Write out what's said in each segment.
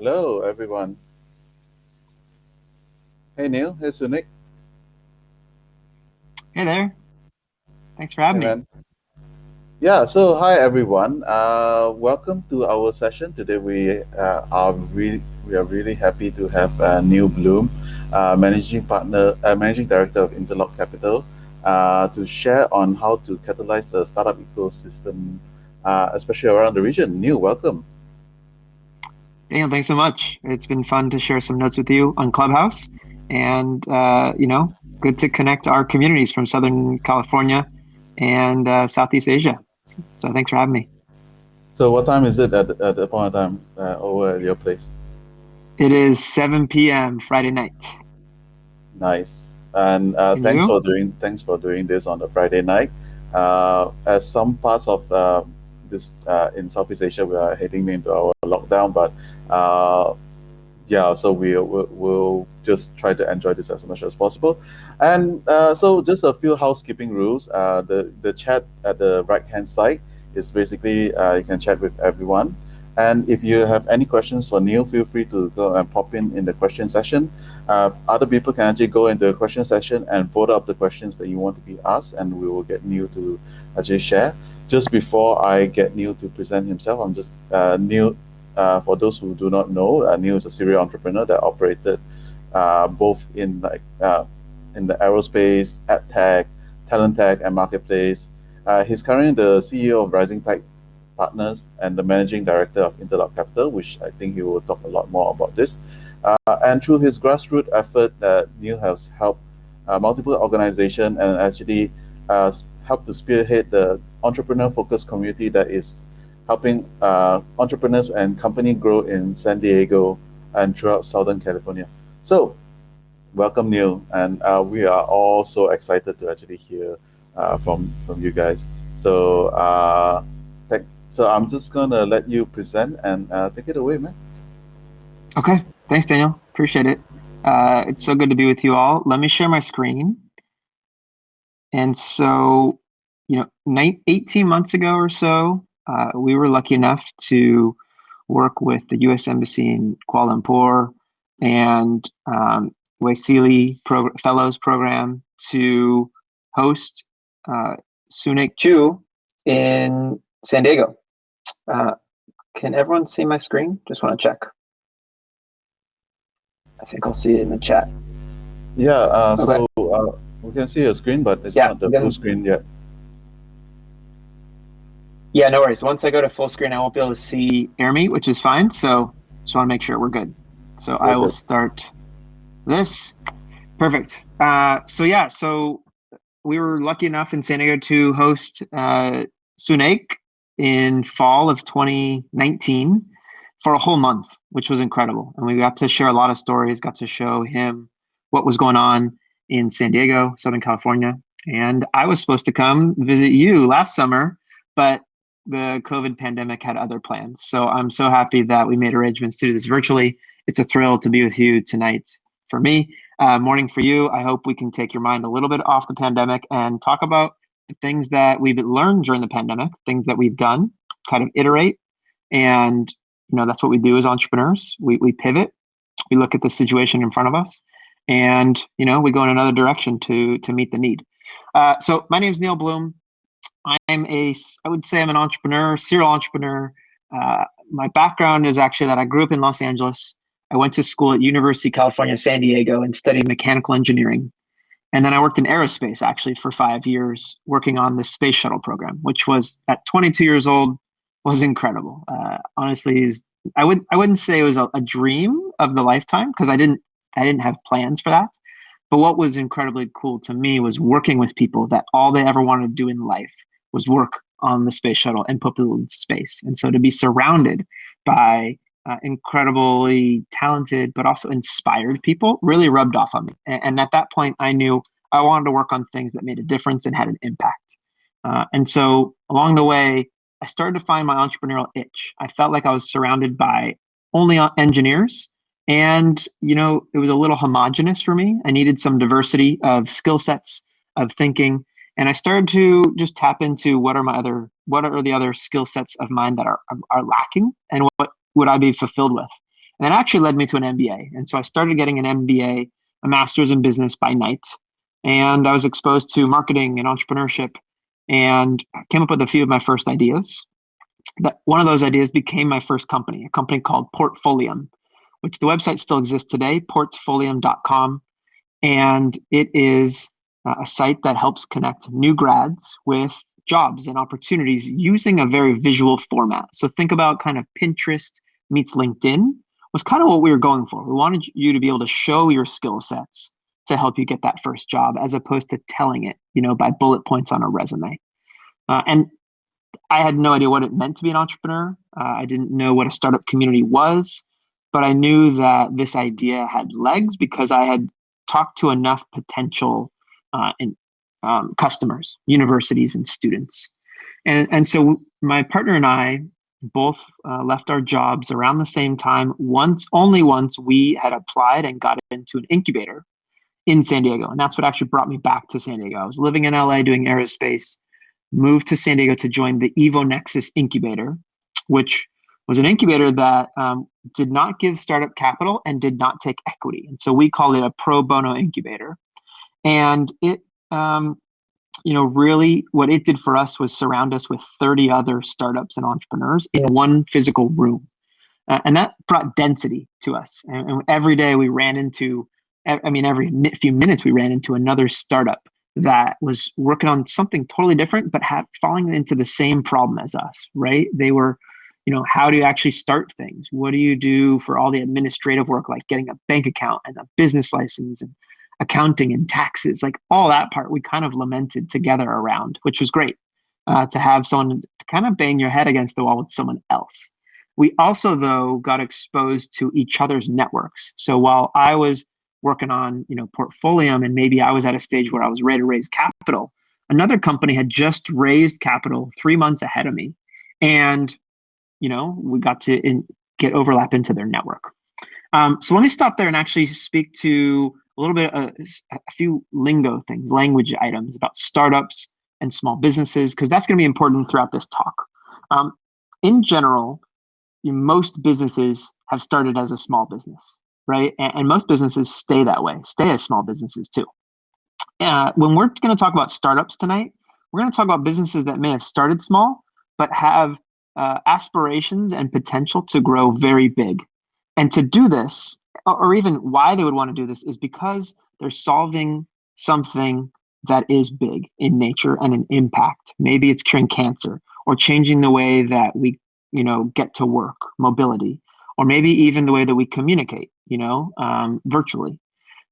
Hello, everyone. Hey, Neil. Hey, Sunik. Hey there. Thanks for having Hey, me. man. Yeah. So, hi, everyone. Welcome to our session today. We are really happy to have Neil Bloom, managing director of Interlock Capital, to share on how to catalyze the startup ecosystem, especially around the region. Neil, welcome. Daniel, thanks so much. It's been fun to share some notes with you on Clubhouse and, good to connect our communities from Southern California and Southeast Asia. So thanks for having me. So, what time is it at the point of time over at your place? It is 7 p.m. Friday night. Nice. And And you? thanks for doing this on a Friday night. As some parts of this in Southeast Asia, we are heading into our lockdown, but uh, yeah, so we'll just try to enjoy this as much as possible. And so, just a few housekeeping rules. The chat at the right hand side is basically you can chat with everyone. And if you have any questions for Neil, feel free to go and pop in the question session. Other people can actually go into the question session and vote up the questions that you want to be asked, and we will get Neil to actually share. Just before I get Neil to present himself, I'm just Neil. For those who do not know, Neil is a serial entrepreneur that operated both in the aerospace, ad tech, talent tech, and marketplace. He's currently the CEO of Rising Tide Partners and the managing director of Interlock Capital, which I think he will talk a lot more about this. And through his grassroots effort, Neil has helped multiple organizations and actually helped to spearhead the entrepreneur-focused community that is helping entrepreneurs and company grow in San Diego and throughout Southern California. So, welcome, Neil, and we are all so excited to actually hear from you guys. So, so I'm just gonna let you present and take it away, man. Okay. Thanks, Daniel. Appreciate it. It's so good to be with you all. Let me share my screen. And so, 18 months ago or so, we were lucky enough to work with the U.S. Embassy in Kuala Lumpur and Waisili Fellows Program to host Sunik Chu in San Diego. Uh, can everyone see my screen? Just want to check. I think I'll see it in the chat. Yeah. Okay. We can see your screen, but it's Yeah. not the full screen yet. Yeah, no worries. Once I go to full screen, I won't be able to see AirMeet, which is fine. So just want to make sure we're good. So We're I will good. start this. Perfect. So we were lucky enough in San Diego to host Sunaik in fall of 2019 for a whole month, which was incredible. And we got to share a lot of stories, got to show him what was going on in San Diego, Southern California. And I was supposed to come visit you last summer, but the COVID pandemic had other plans. So I'm so happy that we made arrangements to do this virtually. It's a thrill to be with you tonight for me. Morning for you. I hope we can take your mind a little bit off the pandemic and talk about the things that we've learned during the pandemic, things that we've done, kind of iterate. And, that's what we do as entrepreneurs. We pivot, we look at the situation in front of us, and, we go in another direction to meet the need. So my name is Neal Bloom. I would say I'm an entrepreneur, serial entrepreneur. My background is actually that I grew up in Los Angeles. I went to school at University of California, San Diego, and studied mechanical engineering. And then I worked in aerospace actually for 5 years, working on the space shuttle program, which was at 22 years old was incredible. Honestly, I wouldn't say it was a dream of the lifetime because I didn't have plans for that. But what was incredibly cool to me was working with people that all they ever wanted to do in life was work on the space shuttle and put people in space. And so to be surrounded by incredibly talented but also inspired people really rubbed off on me. And at that point, I knew I wanted to work on things that made a difference and had an impact. And so along the way, I started to find my entrepreneurial itch. I felt like I was surrounded by only engineers and, it was a little homogenous for me. I needed some diversity of skill sets, of thinking. And I started to just tap into what are the other skill sets of mine that are lacking and what would I be fulfilled with. And it actually led me to an MBA. And so I started getting an MBA, a master's in business by night. And I was exposed to marketing and entrepreneurship and came up with a few of my first ideas. That one of those ideas became my first company, a company called Portfolium, which the website still exists today, portfolium.com. And it is a site that helps connect new grads with jobs and opportunities using a very visual format. So think about kind of Pinterest meets LinkedIn was kind of what we were going for. We wanted you to be able to show your skill sets to help you get that first job, as opposed to telling it, by bullet points on a resume. And I had no idea what it meant to be an entrepreneur. I didn't know what a startup community was, but I knew that this idea had legs because I had talked to enough potential customers, universities, and students. And so my partner and I both left our jobs around the same time. Only once we had applied and got into an incubator in San Diego. And that's what actually brought me back to San Diego. I was living in LA doing aerospace, moved to San Diego to join the Evo Nexus incubator, which was an incubator that did not give startup capital and did not take equity. And so we called it a pro bono incubator. And it, really what it did for us was surround us with 30 other startups and entrepreneurs in one physical room. And that brought density to us. And every day we ran into, every few minutes we ran into another startup that was working on something totally different, but falling into the same problem as us, right? They were, how do you actually start things? What do you do for all the administrative work, like getting a bank account and a business license and accounting and taxes, like all that part we kind of lamented together around, which was great to have someone to kind of bang your head against the wall with someone else. We also, though, got exposed to each other's networks. So while I was working on, Portfolium, and maybe I was at a stage where I was ready to raise capital, another company had just raised capital 3 months ahead of me. And, we got to get overlap into their network. So let me stop there and actually speak to a little bit, a few lingo things, language items about startups and small businesses, because that's going to be important throughout this talk. In general, most businesses have started as a small business, right? And most businesses stay that way, stay as small businesses too. When we're going to talk about startups tonight, we're going to talk about businesses that may have started small, but have aspirations and potential to grow very big. And to do this, or even why they would want to do this, is because they're solving something that is big in nature and an impact. Maybe it's curing cancer or changing the way that we, get to work, mobility, or maybe even the way that we communicate, virtually.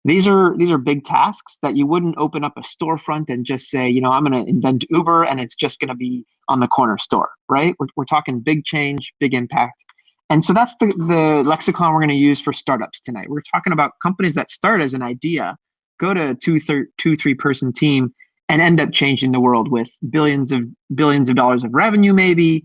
These are big tasks that you wouldn't open up a storefront and just say, I'm going to invent Uber and it's just going to be on the corner store, right? We're talking big change, big impact. And so that's the lexicon we're going to use for startups tonight. We're talking about companies that start as an idea, go to a 2-3 person team, and end up changing the world with billions of dollars of revenue, maybe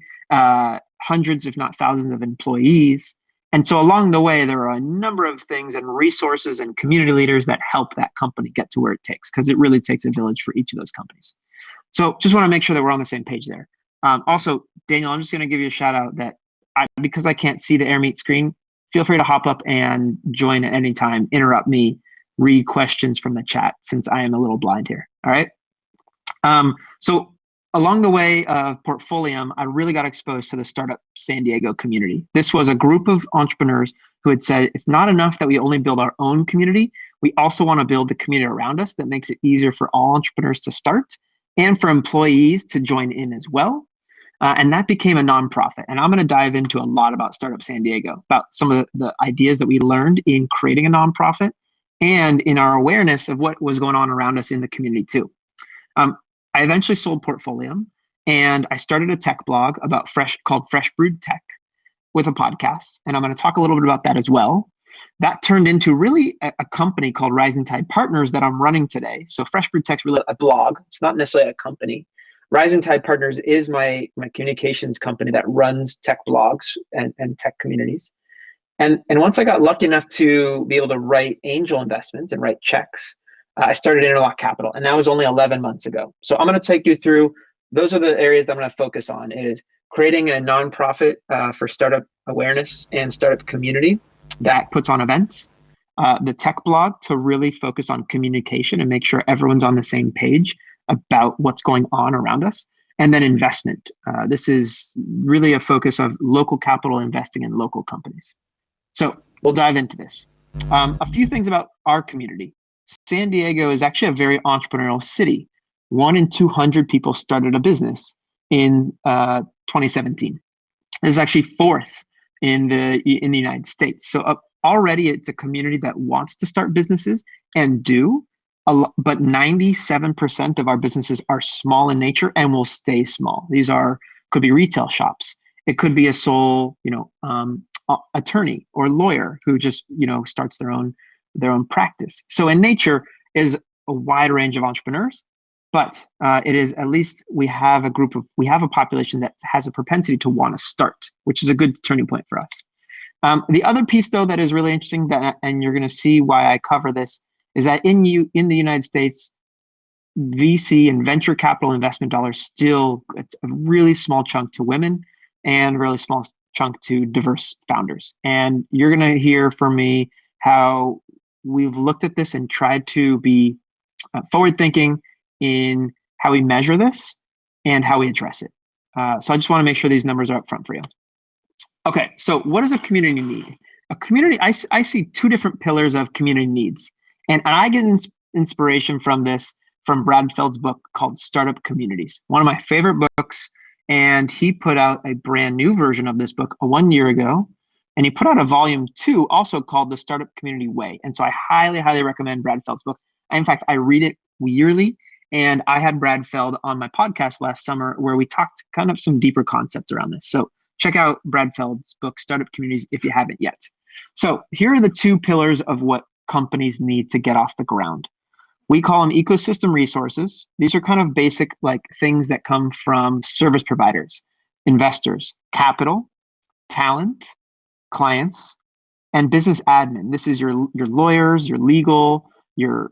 hundreds, if not thousands of employees. And so along the way, there are a number of things and resources and community leaders that help that company get to where it takes, because it really takes a village for each of those companies. So just want to make sure that we're on the same page there. Also, Daniel, I'm just going to give you a shout out that because I can't see the AirMeet screen, feel free to hop up and join at any time, interrupt me, read questions from the chat, since I am a little blind here. All right. So along the way of Portfolium, I really got exposed to the startup San Diego community. This was a group of entrepreneurs who had said, it's not enough that we only build our own community. We also want to build the community around us that makes it easier for all entrepreneurs to start and for employees to join in as well. And that became a nonprofit. And I'm going to dive into a lot about Startup San Diego, about some of the ideas that we learned in creating a nonprofit and in our awareness of what was going on around us in the community too. I eventually sold Portfolium, and I started a tech blog called Brewed Tech with a podcast. And I'm going to talk a little bit about that as well. That turned into really a company called Rising Tide Partners that I'm running today. So Brewed Tech's really a blog. It's not necessarily a company. Rising Tide Partners is my communications company that runs tech blogs and tech communities. And once I got lucky enough to be able to write angel investments and write checks, I started Interlock Capital, and that was only 11 months ago. So I'm going to take you through, those are the areas that I'm going to focus on, is creating a nonprofit for startup awareness and startup community, that puts on events, the tech blog to really focus on communication and make sure everyone's on the same page about what's going on around us, and then investment. This is really a focus of local capital investing in local companies. So we'll dive into this. A few things about our community. San Diego is actually a very entrepreneurial city. 1 in 200 people started a business in 2017. It is actually 4th in the United States. So already it's a community that wants to start businesses and do. But 97% of our businesses are small in nature and will stay small. These could be retail shops. It could be a sole, attorney or lawyer who just, starts their own practice. So in nature is a wide range of entrepreneurs, but it is, at least we have a population that has a propensity to want to start, which is a good turning point for us. The other piece, though, that is really interesting, and you're going to see why I cover this, is that in the United States, VC and venture capital investment dollars still, it's a really small chunk to women and a really small chunk to diverse founders. And you're going to hear from me how we've looked at this and tried to be forward thinking in how we measure this and how we address it. So I just want to make sure these numbers are up front for you. Okay, so what does a community need? A community, I see 2 different pillars of community needs. And I get inspiration from this from Brad Feld's book called Startup Communities, one of my favorite books. And he put out a brand new version of this book 1 year ago. And he put out a volume 2 also called The Startup Community Way. And so I highly, highly recommend Brad Feld's book. In fact, I read it yearly. And I had Brad Feld on my podcast last summer where we talked kind of some deeper concepts around this. So check out Brad Feld's book, Startup Communities, if you haven't yet. So here are the 2 pillars of what companies need to get off the ground. We call them ecosystem resources. These are kind of basic things that come from service providers, investors, capital, talent, clients, and business admin. This is your lawyers, your legal, your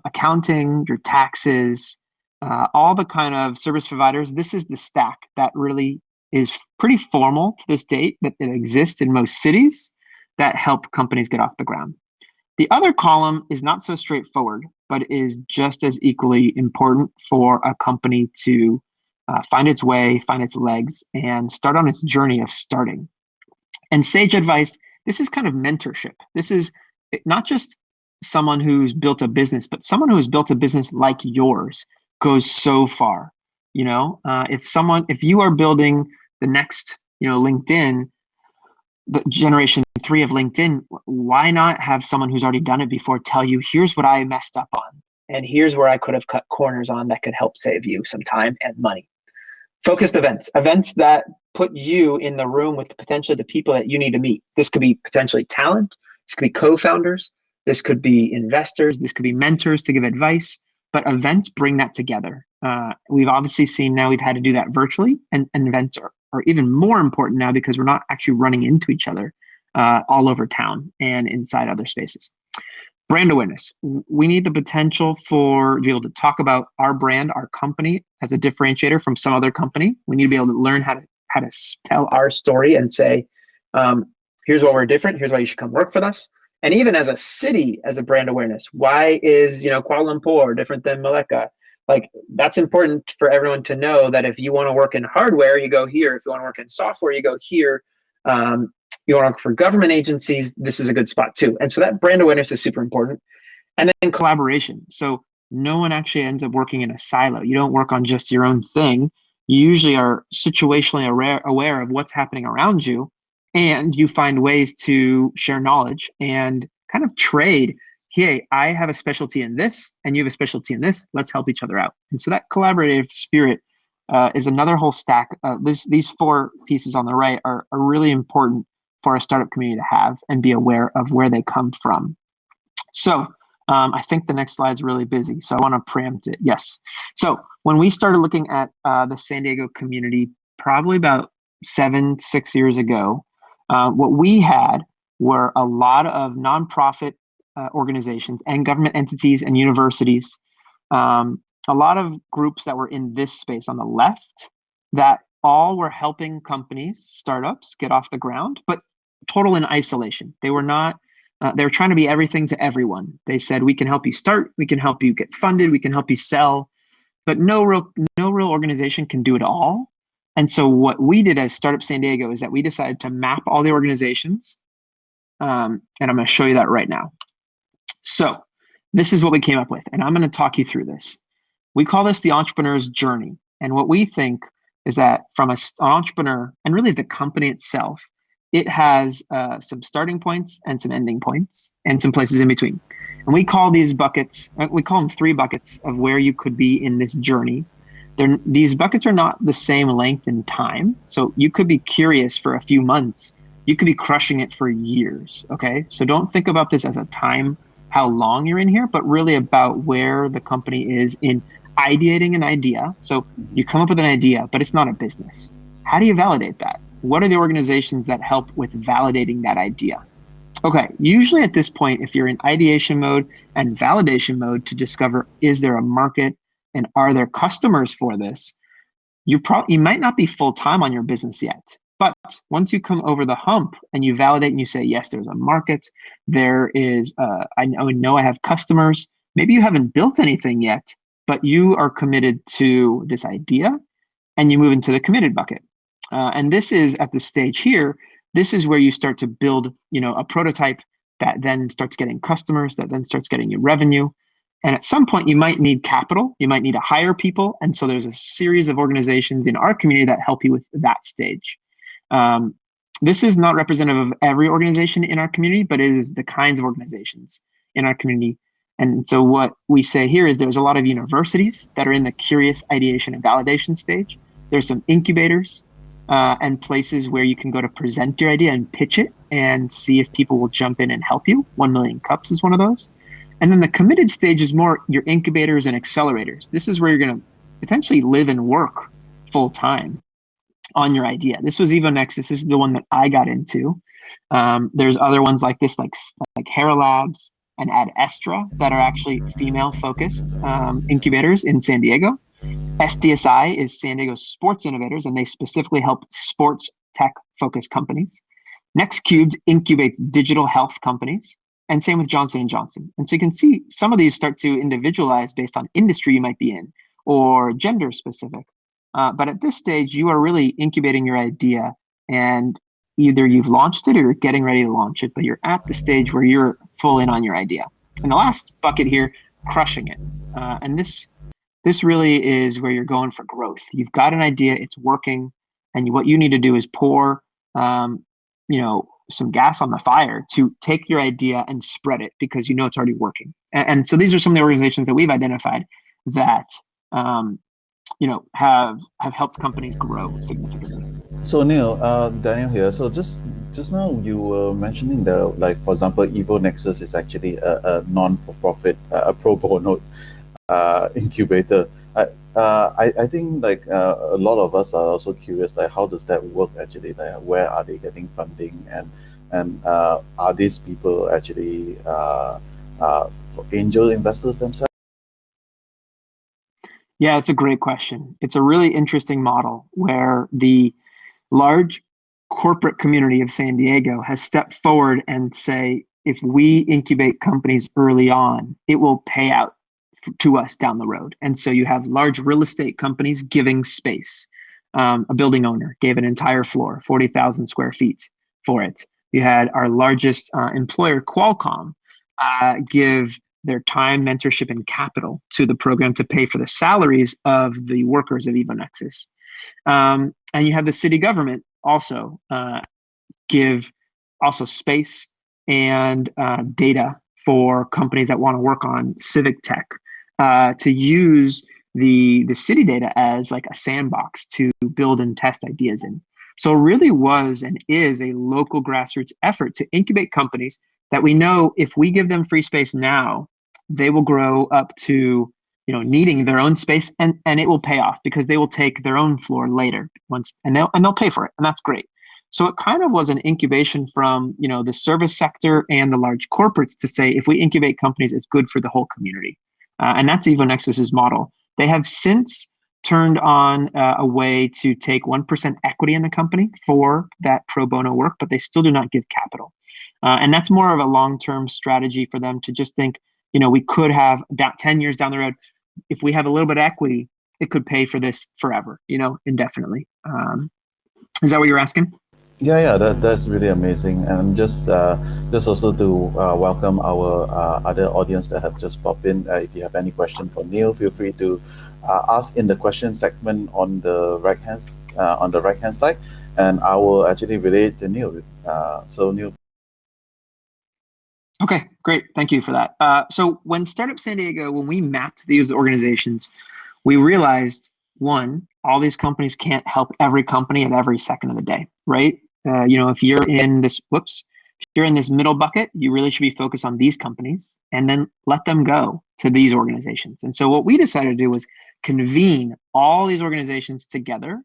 accounting, your taxes, all the kind of service providers. This is the stack that really is pretty formal to this date, that it exists in most cities that help companies get off the ground. The other column is not so straightforward, but is just as equally important for a company to find its way, find its legs, and start on its journey of starting. And sage advice, this is kind of mentorship. This is not just someone who's built a business, but someone who's built a business like yours goes so far. If you are building the next, LinkedIn, the generation 3 of LinkedIn, why not have someone who's already done it before tell you, here's what I messed up on, and here's where I could have cut corners on that could help save you some time and money. Focused events that put you in the room with potentially the people that you need to meet. This could be potentially talent. This could be co-founders. This could be investors. This could be mentors to give advice. But events bring that together. We've obviously seen now we've had to do that virtually, and events are even more important now because we're not actually running into each other all over town and inside other spaces. Brand awareness. We need the potential to be able to talk about our brand, our company as a differentiator from some other company. We need to be able to learn how to tell our story and say, here's why we're different. Here's why you should come work for us. And even as a city, as a brand awareness, why is Kuala Lumpur different than Malacca? That's important for everyone to know that if you want to work in hardware, you go here. If you want to work in software, you go here. You want to work for government agencies, this is a good spot too. And so that brand awareness is super important. And then collaboration. So no one actually ends up working in a silo. You don't work on just your own thing. You usually are situationally aware of what's happening around you, and you find ways to share knowledge and kind of trade. Hey, I have a specialty in this and you have a specialty in this. Let's help each other out. And so that collaborative spirit is another whole stack. These 4 pieces on the right are really important for a startup community to have and be aware of where they come from. So I think the next slide's really busy, so I want to preempt it. Yes. So when we started looking at the San Diego community, probably about 6 years ago, what we had were a lot of nonprofit organizations and government entities and universities, a lot of groups that were in this space on the left that all were helping companies, startups get off the ground, but total in isolation. They were not, they were trying to be everything to everyone. They said, we can help you start, we can help you get funded, we can help you sell, but no real organization can do it all. And so what we did as Startup San Diego is that we decided to map all the organizations. And I'm going to show you that right now. So this is what we came up with, and I'm going to talk you through this. We call this the entrepreneur's journey. And what we think is that from an entrepreneur, and really the company itself, it has some starting points and some ending points and some places in between. And we call these buckets, we call them 3 buckets of where you could be in this journey. These buckets are not the same length in time. So you could be curious for a few months. You could be crushing it for years, okay? So don't think about this as a time, how long you're in here, but really about where the company is in ideating an idea. So you come up with an idea, but it's not a business. How do you validate that? What are the organizations that help with validating that idea? Okay, usually at this point, if you're in ideation mode and validation mode to discover, is there a market and are there customers for this? You might not be full-time on your business yet, but once you come over the hump and you validate and you say, yes, there's a market, there is, I know I have customers, maybe you haven't built anything yet, but you are committed to this idea and you move into the committed bucket. And this is at the stage here, this is where you start to build, a prototype that then starts getting customers, that then starts getting you revenue. And at some point you might need capital, you might need to hire people. And so there's a series of organizations in our community that help you with that stage. This is not representative of every organization in our community, but it is the kinds of organizations in our community. And so what we say here is there's a lot of universities that are in the curious ideation and validation stage. There's some incubators and places where you can go to present your idea and pitch it and see if people will jump in and help you. 1 Million Cups is one of those. And then the committed stage is more your incubators and accelerators. This is where you're going to potentially live and work full time on your idea. This was EvoNexus. This is the one that I got into. There's other ones like this, like Hera Labs and Ad Estra that are actually female focused incubators in San Diego. SDSI is San Diego Sports Innovators, and they specifically help sports tech focused companies. NextCubes incubates digital health companies, and same with Johnson & Johnson. And so you can see some of these start to individualize based on industry you might be in or gender specific. But at this stage, you are really incubating your idea, and either you've launched it or you're getting ready to launch it, but you're at the stage where you're full in on your idea. And the last bucket here, crushing it. And this really is where you're going for growth. You've got an idea, it's working, and what you need to do is pour, some gas on the fire to take your idea and spread it because you know it's already working. And so these are some of the organizations that we've identified that have helped companies grow significantly. So Neal, Daniel here. So just now you were mentioning for example, EvoNexus is actually a non-for-profit, a pro bono incubator. I think a lot of us are also curious, how does that work actually? Where are they getting funding, and are these people actually for angel investors themselves? Yeah, it's a great question. It's a really interesting model where the large corporate community of San Diego has stepped forward and say, if we incubate companies early on, it will pay out to us down the road. And so you have large real estate companies giving space. A building owner gave an entire floor, 40,000 square feet for it. You had our largest employer, Qualcomm, give their time, mentorship, and capital to the program to pay for the salaries of the workers of EvoNexus. And you have the city government also give also space and data for companies that want to work on civic tech to use the city data as like a sandbox to build and test ideas in. So it really was and is a local grassroots effort to incubate companies that we know if we give them free space now, they will grow up to needing their own space, and it will pay off because they will take their own floor later and they'll pay for it, and that's great. So it kind of was an incubation from the service sector and the large corporates to say if we incubate companies, it's good for the whole community, and that's EvoNexus's model. They have since turned on a way to take 1% equity in the company for that pro bono work, but they still do not give capital. And that's more of a long-term strategy for them to just think, we could have 10 years down the road, if we have a little bit of equity, it could pay for this forever, indefinitely. Is that what you're asking? Yeah, that's really amazing. And just also to welcome our other audience that have just popped in. If you have any question for Neal, feel free to ask in the question segment on the right hand side, and I will actually relate to Neal. So Neal. Okay, great. Thank you for that. So when Startup San Diego, when we mapped these organizations, we realized, one, all these companies can't help every company at every second of the day, right? If you're in this middle bucket, you really should be focused on these companies and then let them go to these organizations. And so what we decided to do was convene all these organizations together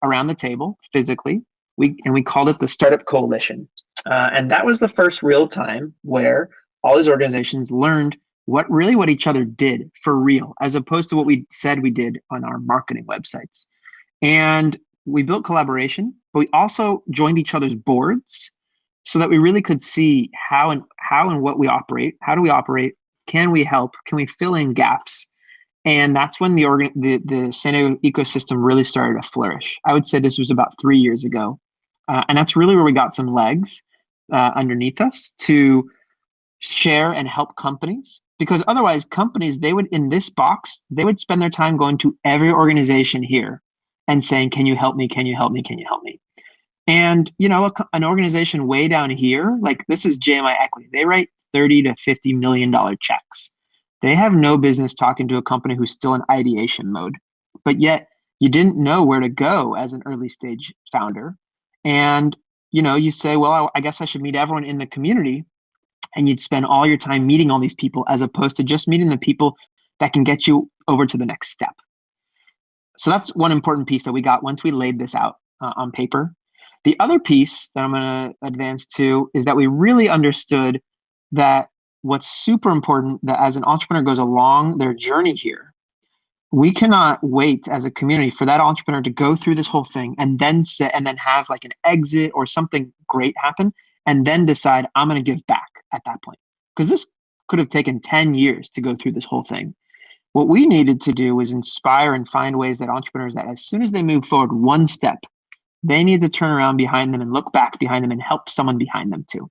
around the table physically. We called it the Startup Coalition. And that was the first real time where all these organizations learned what each other did for real, as opposed to what we said we did on our marketing websites. And we built collaboration, but we also joined each other's boards so that we really could see how and what we operate. How do we operate? Can we help? Can we fill in gaps? And that's when the San Diego ecosystem really started to flourish. I would say this was about 3 years ago. And that's really where we got some legs underneath us to share and help companies. Because otherwise, companies, they would spend their time going to every organization here and saying, can you help me? Can you help me? Can you help me? And, an organization way down here, like this is JMI Equity, they write $30 to $50 million checks. They have no business talking to a company who's still in ideation mode, but yet you didn't know where to go as an early stage founder. And, you say, well, I guess I should meet everyone in the community. And you'd spend all your time meeting all these people as opposed to just meeting the people that can get you over to the next step. So that's one important piece that we got once we laid this out on paper. The other piece that I'm going to advance to is that we really understood that what's super important, that as an entrepreneur goes along their journey here, we cannot wait as a community for that entrepreneur to go through this whole thing and then have like an exit or something great happen and then decide I'm going to give back at that point. Because this could have taken 10 years to go through this whole thing. What we needed to do was inspire and find ways that entrepreneurs, that as soon as they move forward one step, they need to turn around behind them and look back behind them and help someone behind them too.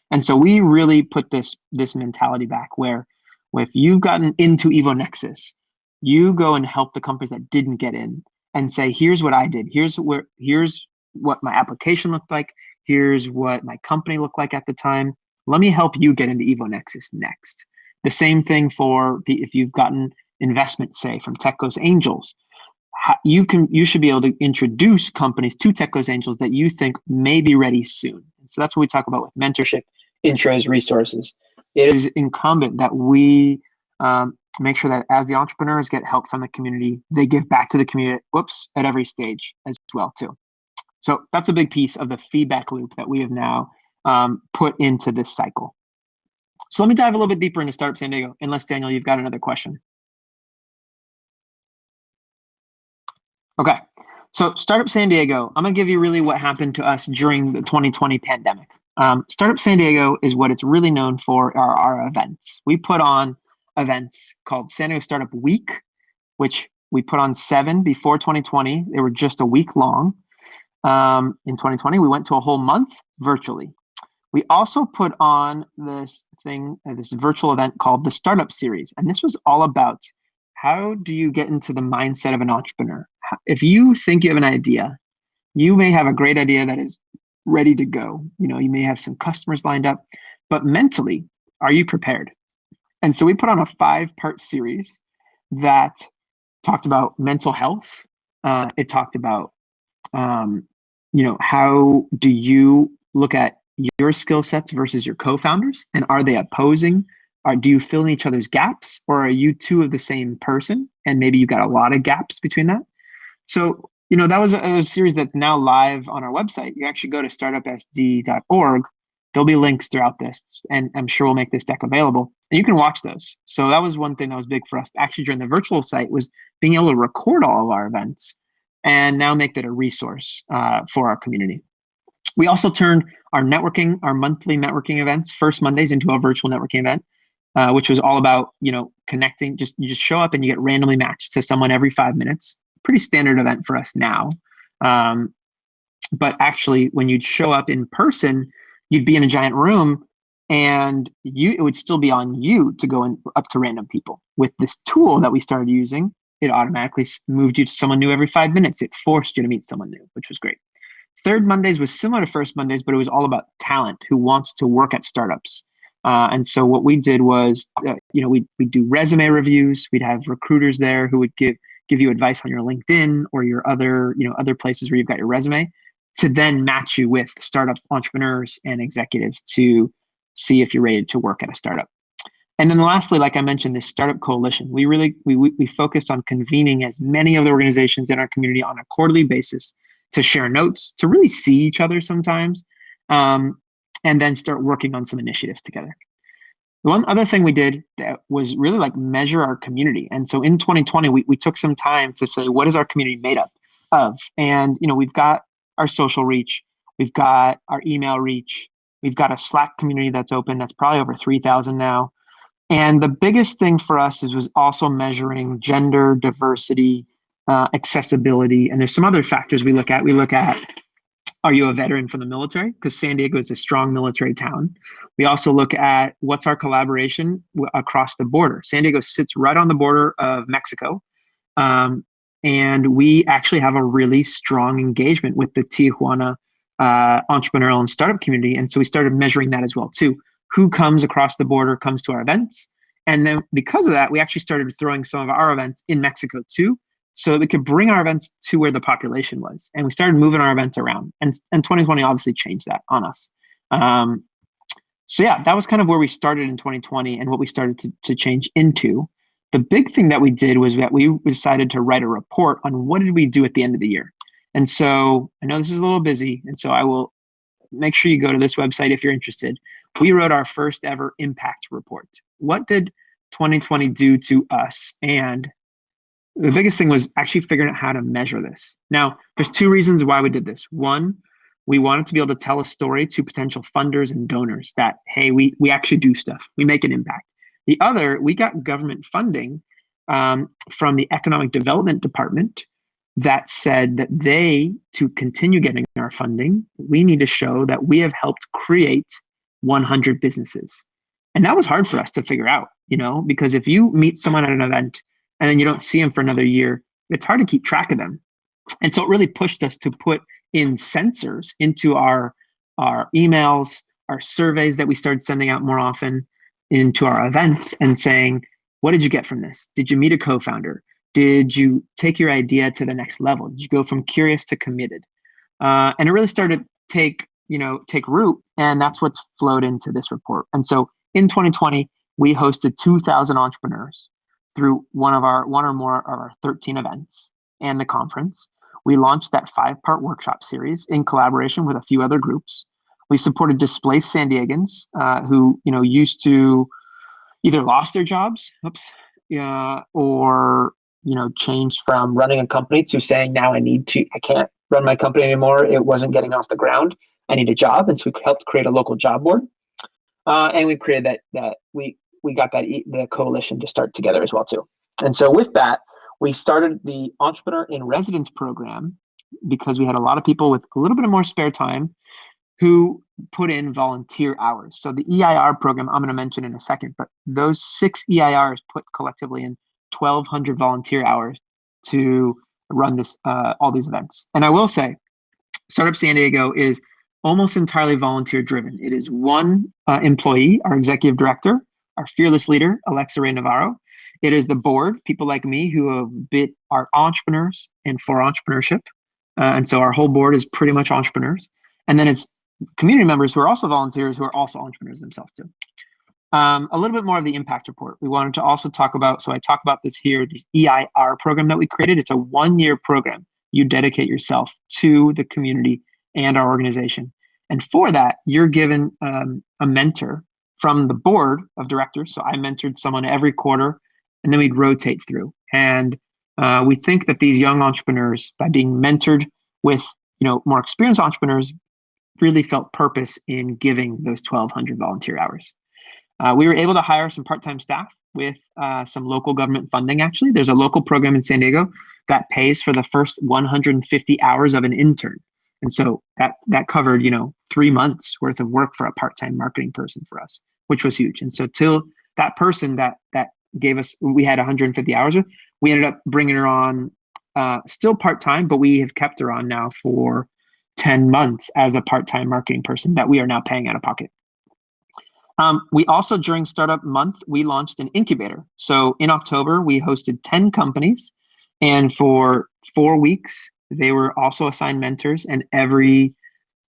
And so we really put this mentality back where if you've gotten into EvoNexus, you go and help the companies that didn't get in and say, here's what I did. Here's what my application looked like. Here's what my company looked like at the time. Let me help you get into EvoNexus next. The same thing if you've gotten investment, say, from TechGoes Angels. You should be able to introduce companies to TechGoes Angels that you think may be ready soon. So that's what we talk about with mentorship, intros, resources. It is incumbent that we make sure that as the entrepreneurs get help from the community, they give back to the community, at every stage as well too. So that's a big piece of the feedback loop that we have now put into this cycle. So let me dive a little bit deeper into Startup San Diego, unless Daniel, you've got another question. Okay, so Startup San Diego, I'm going to give you really what happened to us during the 2020 pandemic. Startup San Diego is what it's really known for are our events. We put on events called San Diego Startup Week, which we put on 7 before 2020. They were just a week long. In 2020, we went to a whole month virtually. We also put on this virtual event called the Startup Series. And this was all about how do you get into the mindset of an entrepreneur? If you think you have an idea, you may have a great idea that is ready to go. You may have some customers lined up, but mentally, are you prepared? And so we put on a 5-part series that talked about mental health. It talked about, how do you look at your skill sets versus your co-founders, and are they opposing? Or do you fill in each other's gaps, or are you two of the same person and maybe you got a lot of gaps between that? So, that was a series that's now live on our website. You actually go to startupsd.org There'll be links throughout this, and I'm sure we'll make this deck available. And you can watch those. So that was one thing that was big for us actually during the virtual site, was being able to record all of our events and now make that a resource for our community. We also turned our monthly networking events, First Mondays, into a virtual networking event, which was all about, connecting. You just show up and you get randomly matched to someone every 5 minutes. Pretty standard event for us now. But actually, when you'd show up in person, you'd be in a giant room, and it would still be on you to go up to random people. With this tool that we started using, it automatically moved you to someone new every 5 minutes. It forced you to meet someone new, which was great. Third Mondays was similar to First Mondays, but it was all about talent who wants to work at startups. And so what we did was, we'd do resume reviews. We'd have recruiters there who would give you advice on your LinkedIn or your other places where you've got your resume, to then match you with startup entrepreneurs and executives to see if you're ready to work at a startup. And then lastly, like I mentioned, this startup coalition, we focused on convening as many of the organizations in our community on a quarterly basis to share notes, to really see each other sometimes, and then start working on some initiatives together. One other thing we did that was really like measure our community. And so in 2020, we took some time to say, what is our community made up of? And, we've got our social reach, we've got our email reach, we've got a Slack community that's open, that's probably over 3,000 now. And the biggest thing for us was also measuring gender, diversity, accessibility. And there's some other factors we look at. We look at, are you a veteran from the military? Because San Diego is a strong military town. We also look at what's our collaboration across the border. San Diego sits right on the border of Mexico. And we actually have a really strong engagement with the Tijuana entrepreneurial and startup community. And so we started measuring that as well too. Who comes across the border comes to our events. And then because of that, we actually started throwing some of our events in Mexico too, so that we could bring our events to where the population was. And we started moving our events around. And 2020 obviously changed that on us. So yeah, that was kind of where we started in 2020 and what we started to change into. The big thing that we did was that we decided to write a report on what did we do at the end of the year. And so I know this is a little busy, and so I will make sure you go to this website if you're interested. We wrote our first ever impact report. What did 2020 do to us? And the biggest thing was actually figuring out how to measure this. Now, there's two reasons why we did this. One, we wanted to be able to tell a story to potential funders and donors that, hey, we actually do stuff. We make an impact. The other, we got government funding from the Economic Development Department that said that to continue getting our funding, we need to show that we have helped create 100 businesses. And that was hard for us to figure out, because if you meet someone at an event and then you don't see them for another year, it's hard to keep track of them. And so it really pushed us to put in sensors into our emails, our surveys that we started sending out more often, into our events, and saying, what did you get from this? Did you meet a co-founder? Did you take your idea to the next level? Did you go from curious to committed? And it really started to take root, and that's what's flowed into this report. And so in 2020, we hosted 2,000 entrepreneurs through one or more of our 13 events and the conference. We launched that 5-part workshop series in collaboration with a few other groups. We supported displaced San Diegans who used to either lost their jobs, or changed from running a company to saying, now I can't run my company anymore. It wasn't getting off the ground. I need a job. And so we helped create a local job board. And we created we got the coalition to start together as well too. And so with that, we started the Entrepreneur in Residence program, because we had a lot of people with a little bit of more spare time who put in volunteer hours. So the EIR program, I'm going to mention in a second, but those 6 EIRs put collectively in 1,200 volunteer hours to run all these events. And I will say, Startup San Diego is almost entirely volunteer driven. It is one employee, our executive director, our fearless leader, Alexa Ray Navarro. It is the board, people like me who are entrepreneurs and for entrepreneurship. And so our whole board is pretty much entrepreneurs. And then it's community members who are also volunteers who are also entrepreneurs themselves too. A little bit more of the impact report. We wanted to also talk about, so I talk about this here, the EIR program that we created. It's a 1-year program. You dedicate yourself to the community and our organization. And for that, you're given a mentor from the board of directors. So I mentored someone every quarter, and then we'd rotate through. And we think that these young entrepreneurs, by being mentored with more experienced entrepreneurs, really felt purpose in giving those 1,200 volunteer hours. We were able to hire some part-time staff with some local government funding. Actually, there's a local program in San Diego that pays for the first 150 hours of an intern. And so that covered, 3 months worth of work for a part-time marketing person for us, which was huge. And so till that person that gave us, we had 150 hours with, we ended up bringing her on still part-time, but we have kept her on now for 10 months as a part-time marketing person that we are now paying out of pocket. We also, during Startup Month, we launched an incubator. So in October, we hosted 10 companies, and for 4 weeks, they were also assigned mentors. And every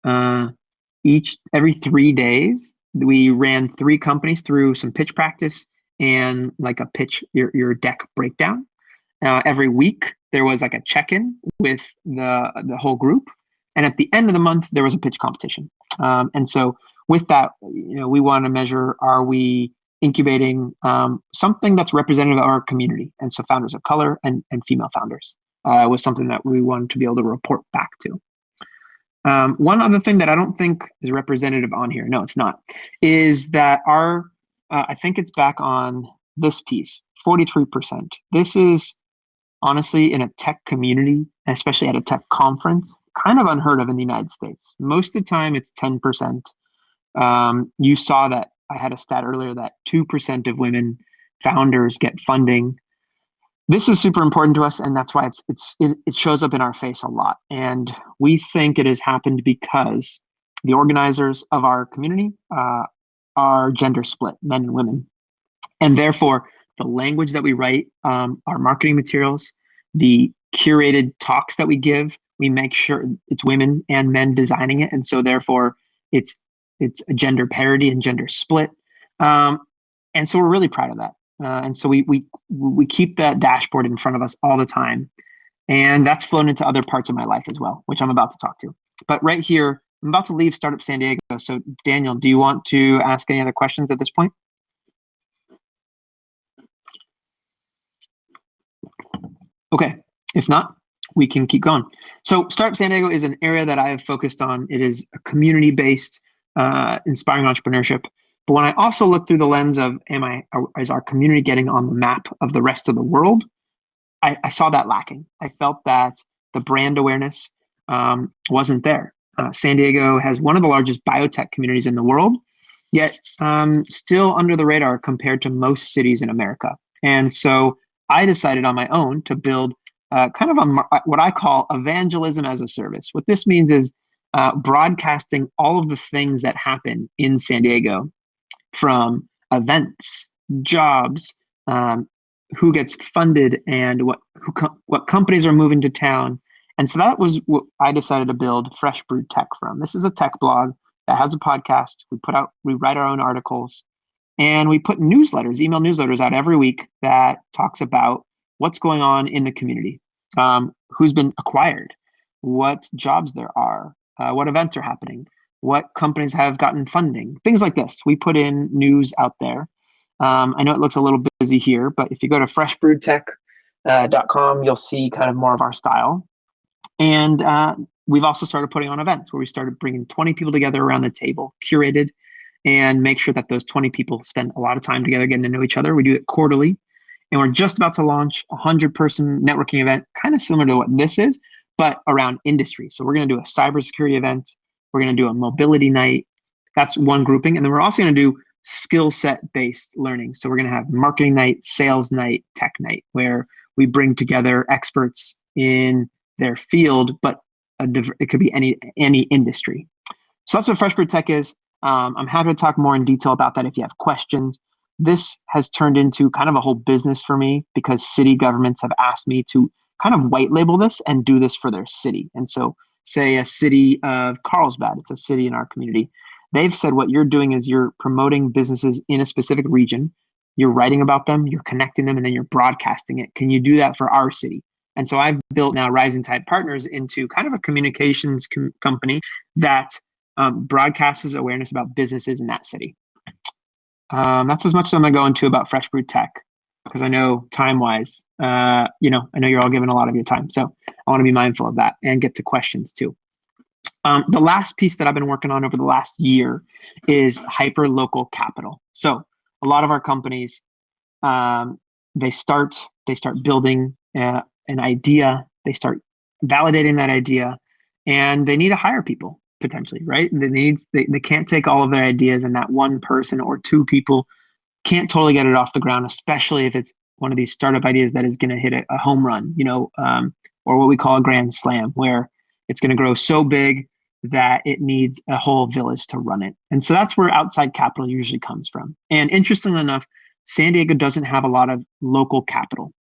3 days, we ran 3 companies through some pitch practice and like a pitch, your deck breakdown. Every week, there was like a check-in with the whole group. And at the end of the month, there was a pitch competition. And so with that, we want to measure, are we incubating something that's representative of our community? And so founders of color and female founders was something that we wanted to be able to report back to. One other thing that I don't think is representative on here, no, it's not, is that I think it's back on this piece, 43%. This is honestly in a tech community, especially at a tech conference, kind of unheard of in the United States. Most of the time it's 10%. You saw that I had a stat earlier that 2% of women founders get funding. This is super important to us, and that's why it shows up in our face a lot. And we think it has happened because the organizers of our community are gender split, men and women. And therefore, the language that we write, our marketing materials, the curated talks that we give, we make sure it's women and men designing it. And so therefore, it's a gender parity and gender split. And so we're really proud of that. And so we keep that dashboard in front of us all the time. And that's flown into other parts of my life as well, which I'm about to talk to. But right here, I'm about to leave Startup San Diego. So Daniel, do you want to ask any other questions at this point? Okay, if not, we can keep going. So Startup San Diego is an area that I have focused on. It is a community-based, inspiring entrepreneurship. But when I also look through the lens of, is our community getting on the map of the rest of the world? I saw that lacking. I felt that the brand awareness wasn't there. San Diego has one of the largest biotech communities in the world, yet still under the radar compared to most cities in America. And so I decided on my own to build kind of what I call evangelism as a service. What this means is broadcasting all of the things that happen in San Diego, from events, jobs, who gets funded, and what companies are moving to town. And so that was what I decided to build Fresh Brewed Tech from. This is a tech blog that has a podcast. We write our own articles, and we put newsletters, email newsletters out every week that talks about what's going on in the community, who's been acquired, what jobs there are, what events are happening, what companies have gotten funding, things like this. We put in news out there. I know it looks a little busy here, but if you go to freshbrewedtech.com, you'll see kind of more of our style. And we've also started putting on events where we started bringing 20 people together around the table, curated, and make sure that those 20 people spend a lot of time together getting to know each other. We do it quarterly. And we're just about to launch a 100-person networking event, kind of similar to what this is, but around industry. So we're going to do a cybersecurity event. We're going to do a mobility night. That's one grouping. And then we're also going to do skill set based learning. So we're going to have marketing night, sales night, tech night, where we bring together experts in their field, but it could be any industry. So that's what Fresh Brewed Tech is. I'm happy to talk more in detail about that if you have questions. This has turned into kind of a whole business for me because city governments have asked me to kind of white label this and do this for their city. And so say a city of Carlsbad, it's a city in our community. They've said what you're doing is you're promoting businesses in a specific region. You're writing about them, you're connecting them, and then you're broadcasting it. Can you do that for our city? And so I've built now Rising Tide Partners into kind of a communications company that broadcasts awareness about businesses in that city. That's as much as I'm going to go into about Fresh Brewed Tech, because I know time-wise, I know you're all giving a lot of your time. So I want to be mindful of that and get to questions too. The last piece that I've been working on over the last year is HyperLocal Capital. So a lot of our companies, they start building an idea, they start validating that idea, and they need to hire people potentially, right? They can't take all of their ideas, and that one person or two people can't totally get it off the ground, especially if it's one of these startup ideas that is going to hit a home run, or what we call a grand slam, where it's going to grow so big that it needs a whole village to run it. And so that's where outside capital usually comes from. And interestingly enough, San Diego doesn't have a lot of local capital.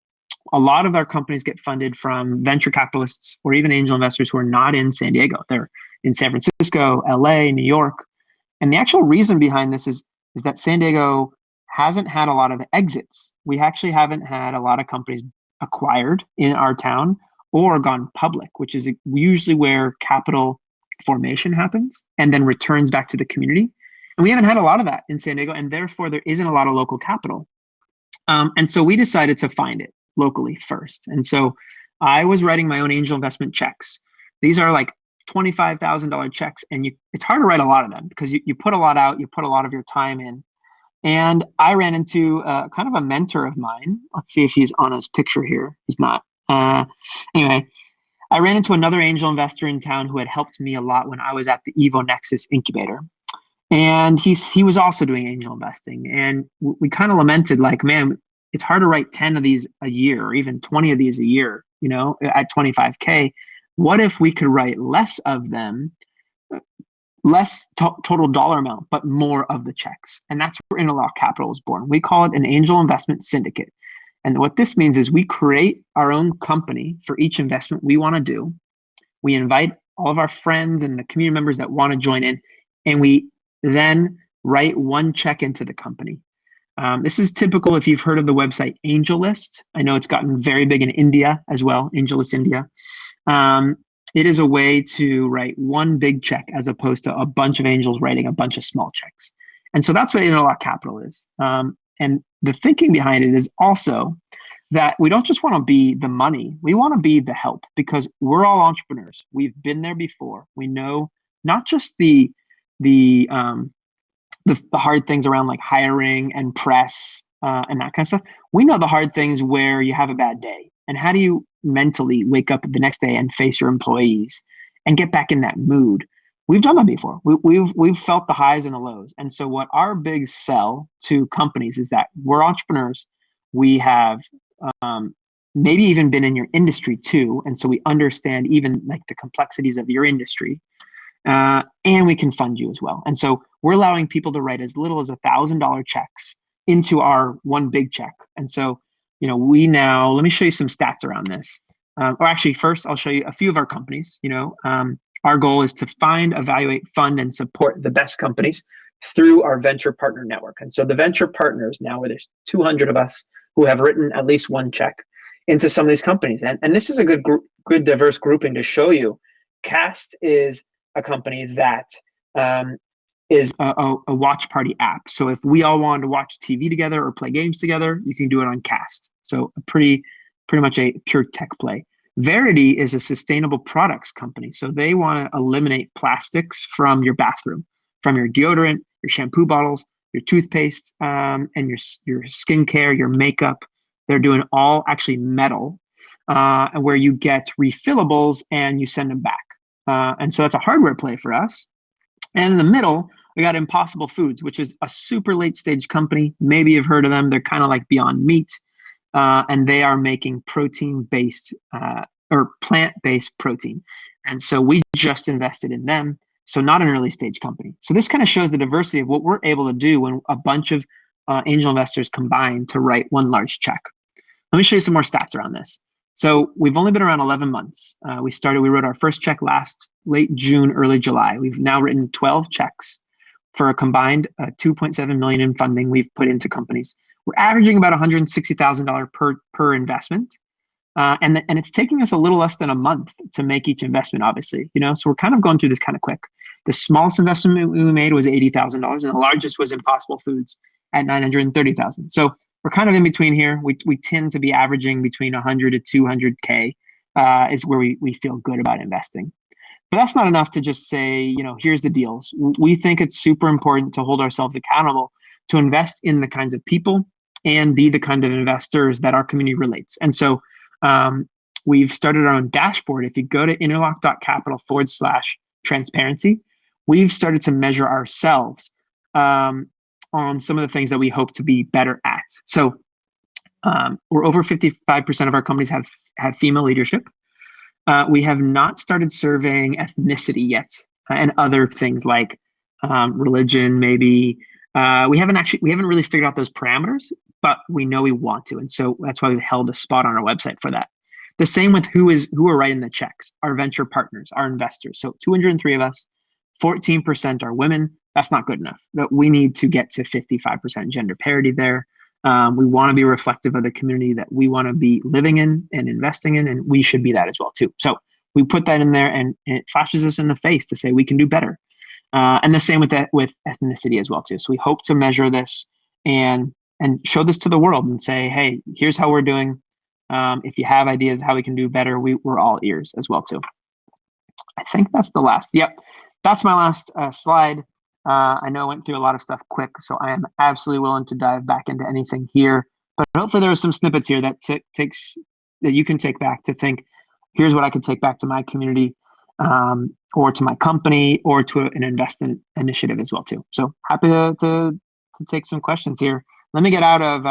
A lot of our companies get funded from venture capitalists or even angel investors who are not in San Diego. They're in San Francisco, LA, New York. And the actual reason behind this is that San Diego hasn't had a lot of exits. We actually haven't had a lot of companies acquired in our town or gone public, which is usually where capital formation happens and then returns back to the community. And we haven't had a lot of that in San Diego, and therefore there isn't a lot of local capital. And so we decided to find it locally first. And so I was writing my own angel investment checks. These are like $25,000 checks, and it's hard to write a lot of them because you put a lot out, you put a lot of your time in. And I ran into kind of a mentor of mine. Let's see if he's on his picture here. He's not. Anyway, I ran into another angel investor in town who had helped me a lot when I was at the Evo Nexus incubator. And he was also doing angel investing. And we kind of lamented, like, man, it's hard to write 10 of these a year or even 20 of these a year, at 25K. What if we could write less of them, less total dollar amount, but more of the checks? And that's where Interlock Capital was born. We call it an angel investment syndicate. And what this means is we create our own company for each investment we want to do. We invite all of our friends and the community members that want to join in, and we then write one check into the company. This is typical if you've heard of the website AngelList. I know it's gotten very big in India as well, AngelList India. It is a way to write one big check as opposed to a bunch of angels writing a bunch of small checks. And so that's what Interlock Capital is. And the thinking behind it is also that we don't just want to be the money, we want to be the help, because we're all entrepreneurs. We've been there before. We know not just the hard things around like hiring and press and that kind of stuff. We know the hard things where you have a bad day, and how do you mentally wake up the next day and face your employees and get back in that mood. We've done that before. We've felt the highs and the lows. And so what our big sell to companies is that we're entrepreneurs. We have maybe even been in your industry too. And so we understand even like the complexities of your industry. And we can fund you as well. And so we're allowing people to write as little as $1,000 checks into our one big check. And so, let me show you some stats around this. Or actually, first, I'll show you a few of our companies. Our goal is to find, evaluate, fund, and support the best companies through our venture partner network. And so the venture partners now, where there's 200 of us who have written at least one check into some of these companies. And this is a good diverse grouping to show you. Cast is a company that is a watch party app. So if we all wanted to watch TV together or play games together, you can do it on Cast. So pretty much a pure tech play. Verity is a sustainable products company. So they want to eliminate plastics from your bathroom, from your deodorant, your shampoo bottles, your toothpaste, and your skincare, your makeup. They're doing all actually metal, where you get refillables and you send them back. And so that's a hardware play for us. And in the middle, we got Impossible Foods, which is a super late stage company. Maybe you've heard of them. They're kind of like Beyond Meat. And they are making protein-based or plant-based protein. And so we just invested in them. So not an early stage company. So this kind of shows the diversity of what we're able to do when a bunch of angel investors combine to write one large check. Let me show you some more stats around this. So we've only been around 11 months. We wrote our first check late June, early July. We've now written 12 checks for a combined $2.7 million in funding we've put into companies. We're averaging about $160,000 per investment. And it's taking us a little less than a month to make each investment, obviously, so we're kind of going through this kind of quick. The smallest investment we made was $80,000, and the largest was Impossible Foods at $930,000. So we're kind of in between here. We tend to be averaging between 100 to 200K is where we feel good about investing. But that's not enough to just say, here's the deals. We think it's super important to hold ourselves accountable to invest in the kinds of people and be the kind of investors that our community relates. And so we've started our own dashboard. If you go to interlock.capital/transparency, we've started to measure ourselves on some of the things that we hope to be better at. So we're over 55% of our companies have female leadership. We have not started surveying ethnicity yet, and other things like religion, maybe. We haven't really figured out those parameters, but we know we want to, and so that's why we've held a spot on our website for that. The same with who are writing the checks, our venture partners, our investors. So 203 of us, 14% are women. That's not good enough. But we need to get to 55% gender parity there. We want to be reflective of the community that we want to be living in and investing in, and we should be that as well too. So we put that in there, and it flashes us in the face to say we can do better. And the same with ethnicity as well too. So we hope to measure this and show this to the world and say, hey, here's how we're doing. If you have ideas how we can do better, we're all ears as well too. I think that's the last. Yep, that's my last slide. I know I went through a lot of stuff quick, so I am absolutely willing to dive back into anything here. But hopefully there are some snippets here that that you can take back to think, here's what I could take back to my community, or to my company, or to an investment initiative as well too. So happy to take some questions here. Let me get out of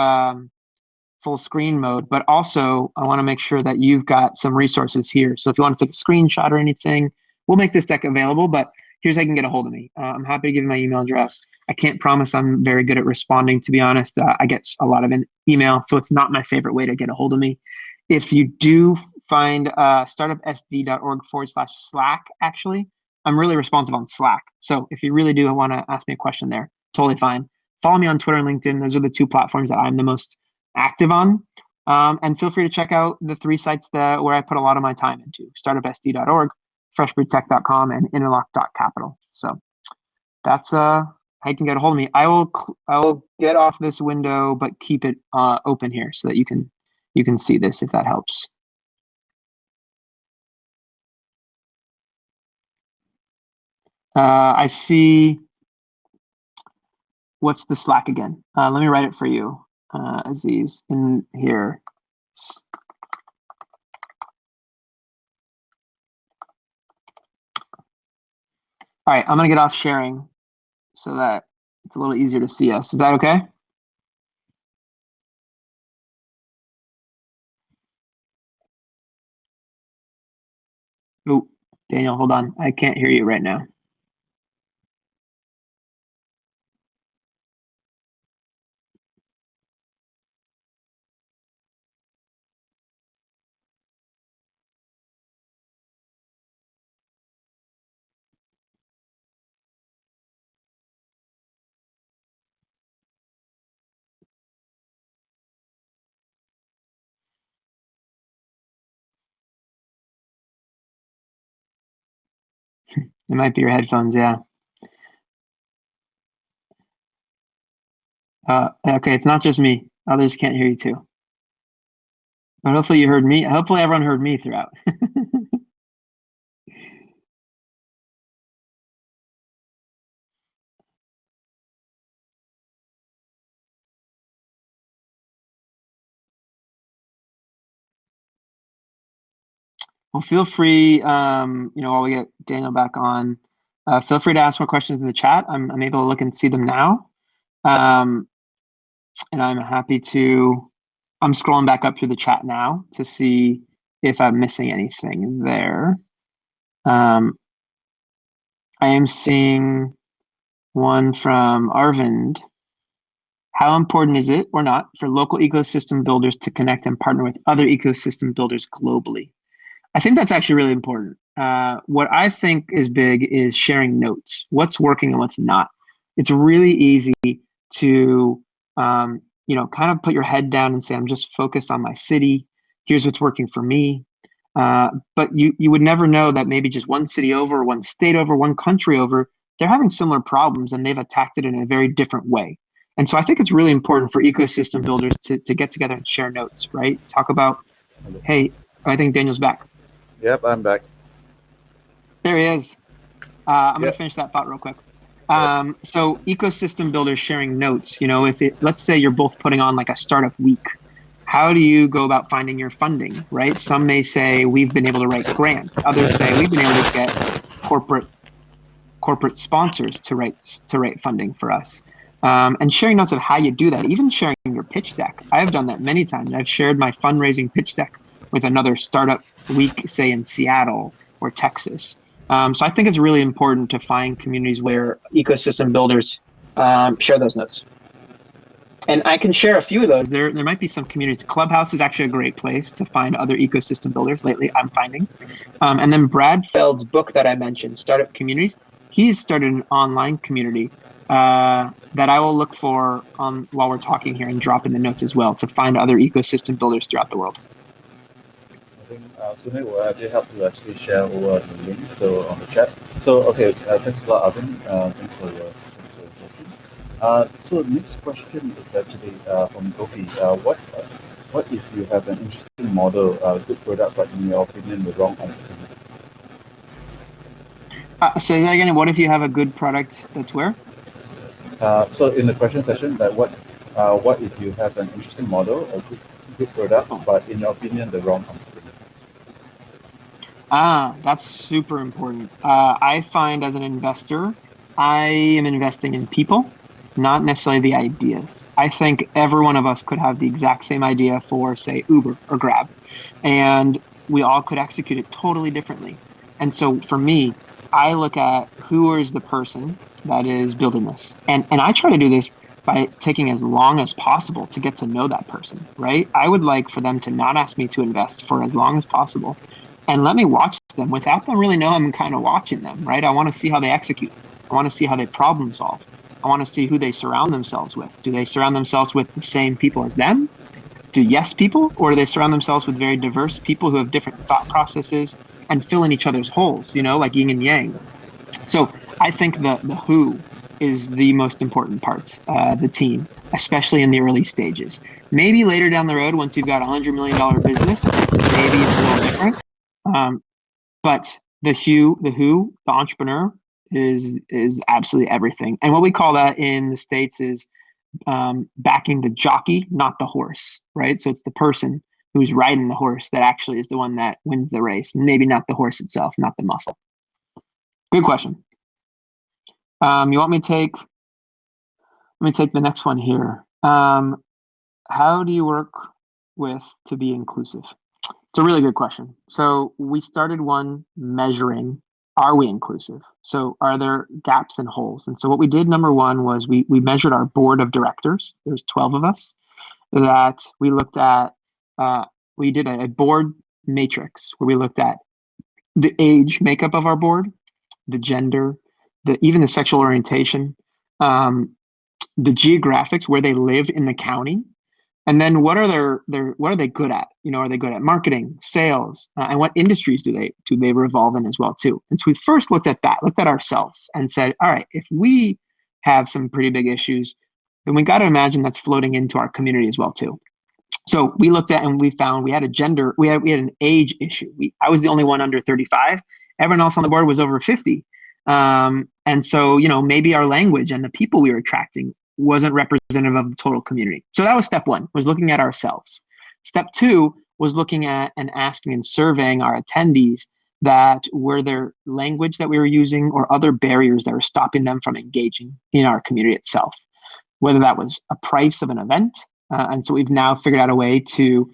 full screen mode, but also I want to make sure that you've got some resources here. So if you want to take a screenshot or anything, we'll make this deck available, but here's how you can get a hold of me. I'm happy to give you my email address. I can't promise I'm very good at responding, to be honest. I get a lot of email, so it's not my favorite way to get a hold of me. If you do find startupsd.org/Slack, actually, I'm really responsive on Slack. So if you really do want to ask me a question there, totally fine. Follow me on Twitter and LinkedIn. Those are the two platforms that I'm the most active on. And feel free to check out the 3 sites where I put a lot of my time into: startupsd.org, freshbrewtech.com, and interlock.capital. So that's how you can get a hold of me. I will get off this window, but keep it open here so that you can see this, if that helps. I see. What's the Slack again? Let me write it for you, Aziz, in here. All right, I'm gonna get off sharing so that it's a little easier to see us. Is that okay? Oh, Daniel, hold on. I can't hear you right now. It might be your headphones, yeah. Okay, it's not just me. Others can't hear you too. But hopefully you heard me. Hopefully everyone heard me throughout. Well, feel free, while we get Daniel back on, feel free to ask more questions in the chat. I'm able to look and see them now. And I'm happy to, I'm scrolling back up through the chat now to see if I'm missing anything there. I am seeing one from Arvind. How important is it or not for local ecosystem builders to connect and partner with other ecosystem builders globally? I think that's actually really important. What I think is big is sharing notes, what's working and what's not. It's really easy to, kind of put your head down and say, I'm just focused on my city. Here's what's working for me. But you would never know that maybe just one city over, one state over, one country over, they're having similar problems and they've attacked it in a very different way. And so I think it's really important for ecosystem builders to get together and share notes, right? Talk about, hey, I think Daniel's back. Yep, I'm back. There he is. I'm going Yep. to finish that thought real quick. Yep. So ecosystem builders sharing notes, let's say you're both putting on like a startup week, how do you go about finding your funding, right? Some may say we've been able to write grants. Others say we've been able to get corporate sponsors to write funding for us. And sharing notes of how you do that, even sharing your pitch deck. I've done that many times. I've shared my fundraising pitch deck with another startup week, say in Seattle or Texas. So I think it's really important to find communities where ecosystem builders share those notes. And I can share a few of those. There might be some communities. Clubhouse is actually a great place to find other ecosystem builders lately, I'm finding. And then Brad Feld's book that I mentioned, Startup Communities, he's started an online community that I will look for while we're talking here and drop in the notes as well to find other ecosystem builders throughout the world. I think Sunil will actually help to actually share over the link on the chat. So okay, thanks a lot, Alvin. Thanks for your question. So next question is actually from Gopi. What if you have an interesting model, good product, but in your opinion the wrong entrepreneur? Say that again. What if you have a good product that's where? So in the question session, that what if you have an interesting model, a good product, but in your opinion the wrong entrepreneur? That's super important. I find as an investor, I am investing in people, not necessarily the ideas. I think every one of us could have the exact same idea for, say, Uber or Grab, and we all could execute it totally differently. And so for me, I look at who is the person that is building this. And I try to do this by taking as long as possible to get to know that person, right? I would like for them to not ask me to invest for as long as possible and let me watch them without them really know I'm kind of watching them, right? I want to see how they execute. I want to see how they problem solve. I want to see who they surround themselves with. Do they surround themselves with the same people as them? Do yes people? Or do they surround themselves with very diverse people who have different thought processes and fill in each other's holes, like yin and yang? So I think the who is the most important part, the team, especially in the early stages. Maybe later down the road, once you've got $100 million business, maybe it's a little different. But the who, the entrepreneur is absolutely everything. And what we call that in the States is backing the jockey, not the horse, right? So it's the person who's riding the horse that actually is the one that wins the race, maybe not the horse itself, not the muscle. Good question. You want me to take? Let me take the next one here. How do you work to be inclusive? It's a really good question. So we started one measuring, are we inclusive? So are there gaps and holes? And so what we did, number one, was we measured our board of directors. There's 12 of us that we looked at. We did a board matrix where we looked at the age makeup of our board, the gender, even the sexual orientation, the geographics, where they live in the county. And then what are they good at? Are they good at marketing, sales, and what industries do they revolve in as well too? And so we first looked at ourselves and said, all right, if we have some pretty big issues, then we got to imagine that's floating into our community as well too. So we looked at and we found we had we had an age issue. I was the only one under 35. Everyone else on the board was over 50. And so, maybe our language and the people we were attracting wasn't representative of the total community. So that was step one, was looking at ourselves. Step two was looking at and asking and surveying our attendees that were there language that we were using or other barriers that were stopping them from engaging in our community itself, whether that was a price of an event. And so we've now figured out a way to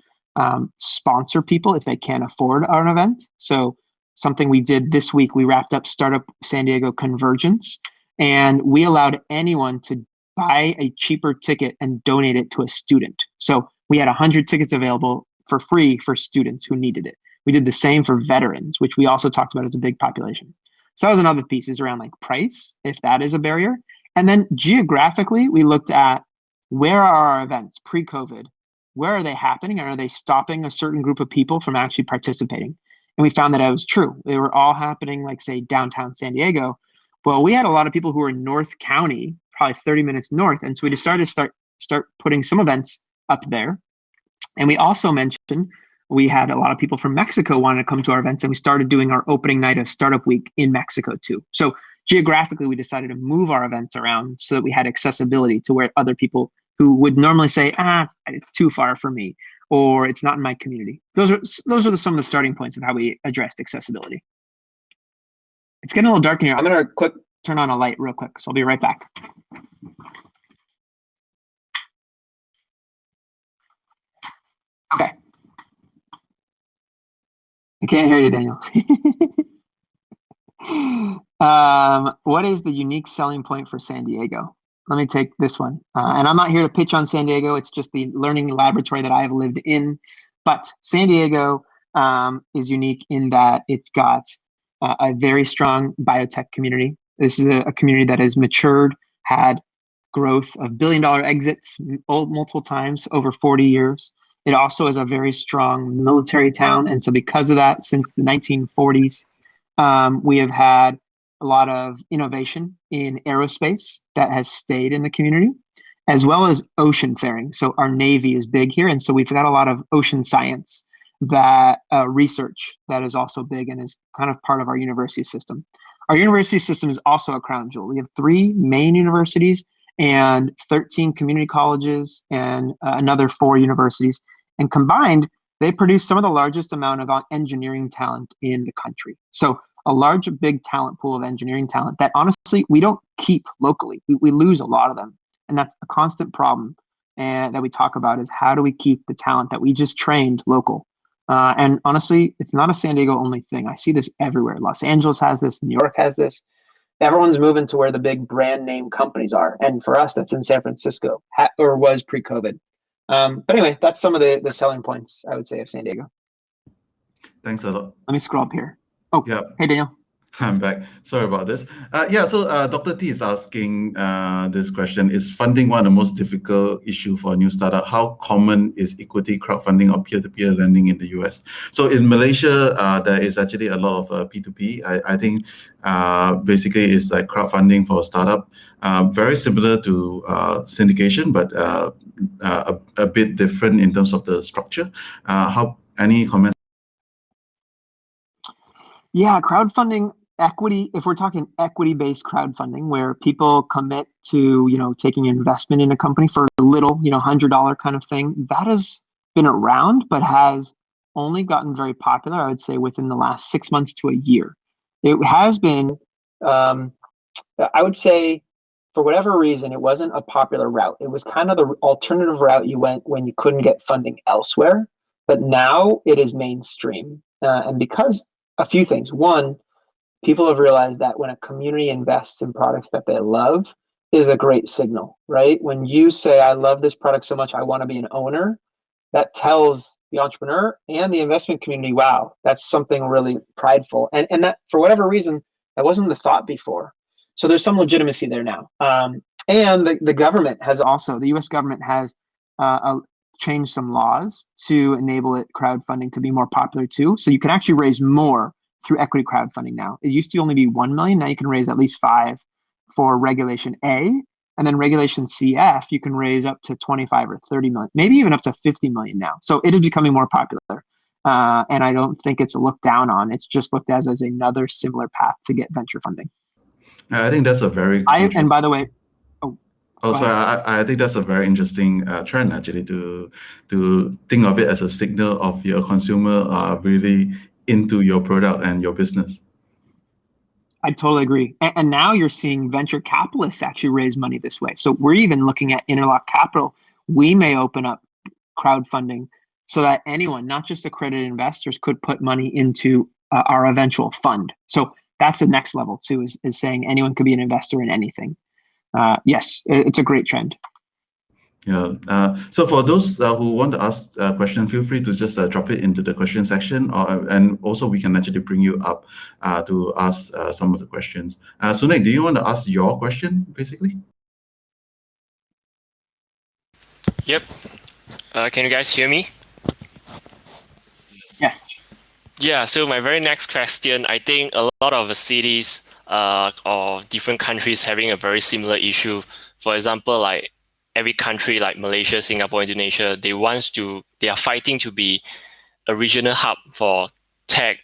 sponsor people if they can't afford an event. So something we did this week, we wrapped up Startup San Diego Convergence, and we allowed anyone to buy a cheaper ticket and donate it to a student. So we had 100 tickets available for free for students who needed it. We did the same for veterans, which we also talked about as a big population. So that was another piece, is around like price, if that is a barrier. And then geographically, we looked at where are our events pre-COVID? where are they happening? And are they stopping a certain group of people from actually participating? And we found that it was true. They were all happening, like, say, downtown San Diego. Well, we had a lot of people who were in North County, probably 30 minutes north. And so we decided to start putting some events up there. And we also mentioned we had a lot of people from Mexico wanting to come to our events, and we started doing our opening night of Startup Week in Mexico too. So geographically, we decided to move our events around so that we had accessibility to where other people who would normally say, it's too far for me, or it's not in my community. Those are some of the starting points of how we addressed accessibility. It's getting a little dark in here. I'm going to quick turn on a light real quick, so I'll be right back. Okay. I can't hear you, Daniel. What is the unique selling point for San Diego? Let me take this one. And I'm not here to pitch on San Diego. It's just the learning laboratory that I have lived in. But San Diego is unique in that it's got a very strong biotech community. This is a community that has matured, had growth of billion-dollar exits multiple times over 40 years. It also is a very strong military town. And so because of that, since the 1940s, we have had a lot of innovation in aerospace that has stayed in the community, as well as ocean faring. So our Navy is big here. And so we've got a lot of ocean science that research that is also big and is kind of part of our university system. Our university system is also a crown jewel. We have 3 main universities and 13 community colleges and another 4 universities. And combined, they produce some of the largest amount of engineering talent in the country. So a large, big talent pool of engineering talent that honestly, we don't keep locally. We lose a lot of them. And that's a constant problem that we talk about is how do we keep the talent that we just trained local? And honestly, it's not a San Diego only thing. I see this everywhere. Los Angeles has this. New York has this. Everyone's moving to where the big brand name companies are. And for us, that's in San Francisco, or was pre-COVID. But anyway, that's some of the selling points, I would say, of San Diego. Thanks a lot. Let me scroll up here. Oh, yeah. Hey, Daniel. I'm back. Sorry about this. So Dr. T is asking this question. Is funding one of the most difficult issue for a new startup? How common is equity crowdfunding or peer-to-peer lending in the US? So in Malaysia, there is actually a lot of P2P. I think basically it's like crowdfunding for a startup. Very similar to syndication, but a bit different in terms of the structure. Any comments? Yeah, crowdfunding equity, if we're talking equity-based crowdfunding where people commit to, taking an investment in a company for a little, $100 kind of thing, that has been around, but has only gotten very popular, I would say, within the last 6 months to a year. It has been, I would say, for whatever reason, it wasn't a popular route. It was kind of the alternative route you went when you couldn't get funding elsewhere, but now it is mainstream. And because a few things. One, people have realized that when a community invests in products that they love is a great signal, right? When you say, I love this product so much, I want to be an owner, that tells the entrepreneur and the investment community, wow, that's something really prideful. And that, for whatever reason, that wasn't the thought before. So there's some legitimacy there now. And the government has also, the US government has changed some laws to enable crowdfunding to be more popular too. So you can actually raise more through equity crowdfunding now. It used to only be 1 million. Now you can raise at least 5 for regulation A. And then regulation CF, you can raise up to 25 or 30 million, maybe even up to 50 million now. So it is becoming more popular. And I don't think it's looked down on. It's just looked as another similar path to get venture funding. I think that's a very and by the way, I think that's a very interesting trend actually to think of it as a signal of your consumer really into your product and your business. I totally agree. And now you're seeing venture capitalists actually raise money this way. So we're even looking at Interlock Capital. We may open up crowdfunding so that anyone, not just accredited investors, could put money into our eventual fund. So that's the next level too, is saying anyone could be an investor in anything. Yes, it's a great trend. Yeah. So for those who want to ask a question, feel free to just drop it into the question section, and also we can actually bring you up to ask some of the questions. Sunek, do you want to ask your question, basically? Yep. Can you guys hear me? Yes. Yeah, so my very next question, I think a lot of the cities or different countries having a very similar issue. For example, like every country like Malaysia, Singapore, Indonesia, they are fighting to be a regional hub for tech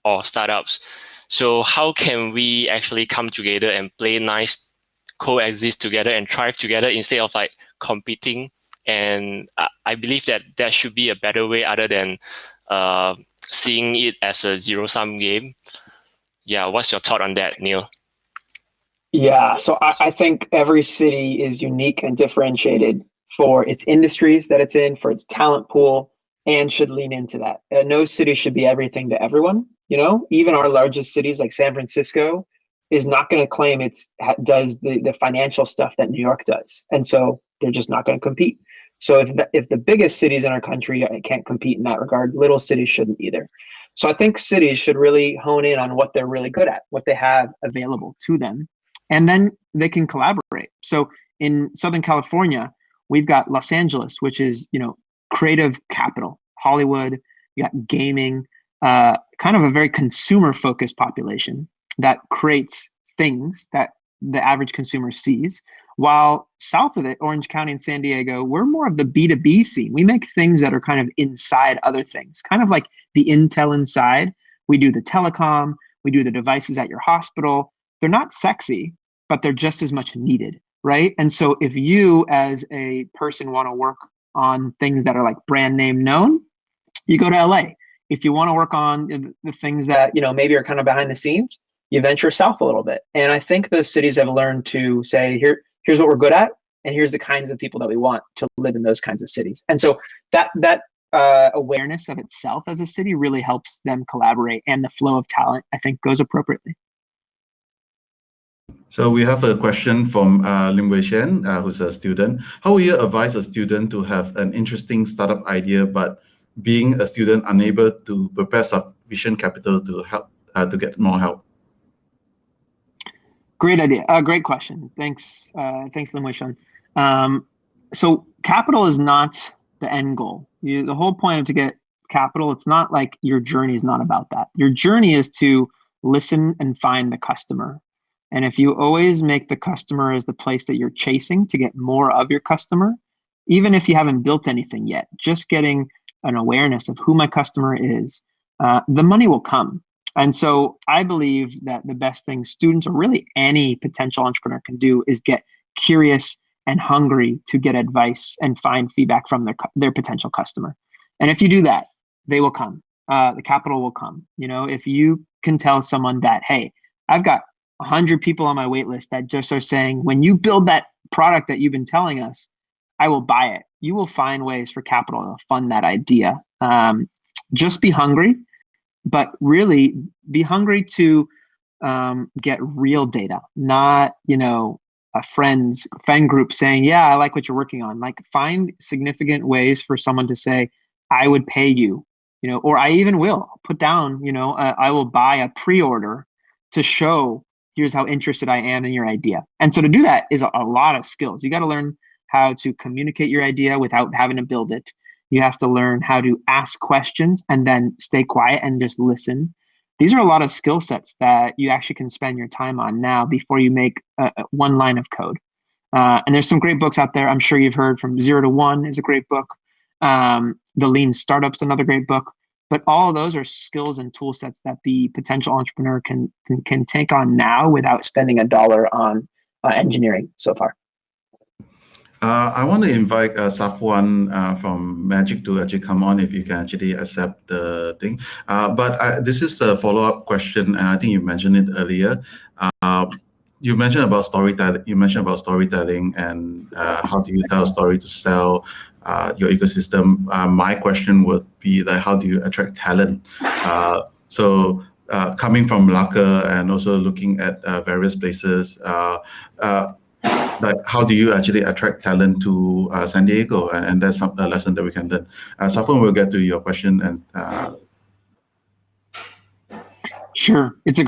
or startups. So how can we actually come together and play nice, coexist together and thrive together instead of like competing? And I believe that there should be a better way other than seeing it as a zero-sum game. Yeah, what's your thought on that, Neal? Yeah, so I think every city is unique and differentiated for its industries that it's in, for its talent pool, and should lean into that. And no city should be everything to everyone. You know, even our largest cities like San Francisco is not going to claim does the financial stuff that New York does, and so they're just not going to compete. So if the biggest cities in our country can't compete in that regard, little cities shouldn't either. So I think cities should really hone in on what they're really good at, what they have available to them, and then they can collaborate. So in Southern California, we've got Los Angeles, which is, you know, creative capital, Hollywood. You got gaming, kind of a very consumer focused population that creates things that the average consumer sees. While south of it, Orange County and San Diego, we're more of the B2B scene. We make things that are kind of inside other things, kind of like the Intel inside. We do the telecom, we do the devices at your hospital. They're not sexy, but they're just as much needed, right? And so if you as a person want to work on things that are like brand name known, you go to LA. If you want to work on the things that, you know, maybe are kind of behind the scenes, you venture south a little bit. And I think those cities have learned to say, here's what we're good at, and here's the kinds of people that we want to live in those kinds of cities. And so that awareness of itself as a city really helps them collaborate, and the flow of talent, I think, goes appropriately. So we have a question from Lim Wei Shen, who's a student. How will you advise a student to have an interesting startup idea, but being a student unable to prepare sufficient capital to help to get more help? Great idea. Great question. Thanks. Thanks, Lim Wei Shen. So capital is not the end goal. The whole point of to get capital, it's not like your journey is not about that. Your journey is to listen and find the customer. And if you always make the customer as the place that you're chasing to get more of your customer, even if you haven't built anything yet, just getting an awareness of who my customer is, the money will come. And so I believe that the best thing students or really any potential entrepreneur can do is get curious and hungry to get advice and find feedback from their potential customer. And if you do that, they will come. The capital will come. You know, if you can tell someone that, hey, I've got 100 people on my wait list that just are saying, when you build that product that you've been telling us, I will buy it. You will find ways for capital to fund that idea. Just be hungry, but really be hungry to get real data, not, you know, a friend group saying, yeah, I like what you're working on. Like, find significant ways for someone to say, I would pay you, you know, or I even will put down, you know, I will buy a pre-order to show here's how interested I am in your idea. And so to do that is a lot of skills. You got to learn how to communicate your idea without having to build it. You have to learn how to ask questions and then stay quiet and just listen. These are a lot of skill sets that you actually can spend your time on now before you make one line of code. And there's some great books out there. I'm sure you've heard from Zero to One is a great book. The Lean Startup's another great book. But all of those are skills and tool sets that the potential entrepreneur can take on now without spending a dollar on engineering so far. I want to invite Safwan from Magic to actually come on if you can actually accept the thing. But this is a follow-up question, and I think you mentioned it earlier. You mentioned about storytelling. You mentioned about storytelling and how do you tell a story to sell your ecosystem. My question would be like, how do you attract talent? So coming from Malacca and also looking at various places. Like, how do you actually attract talent to San Diego? And that's a lesson that we can learn. Safwan will get to your question. And Sure, it's a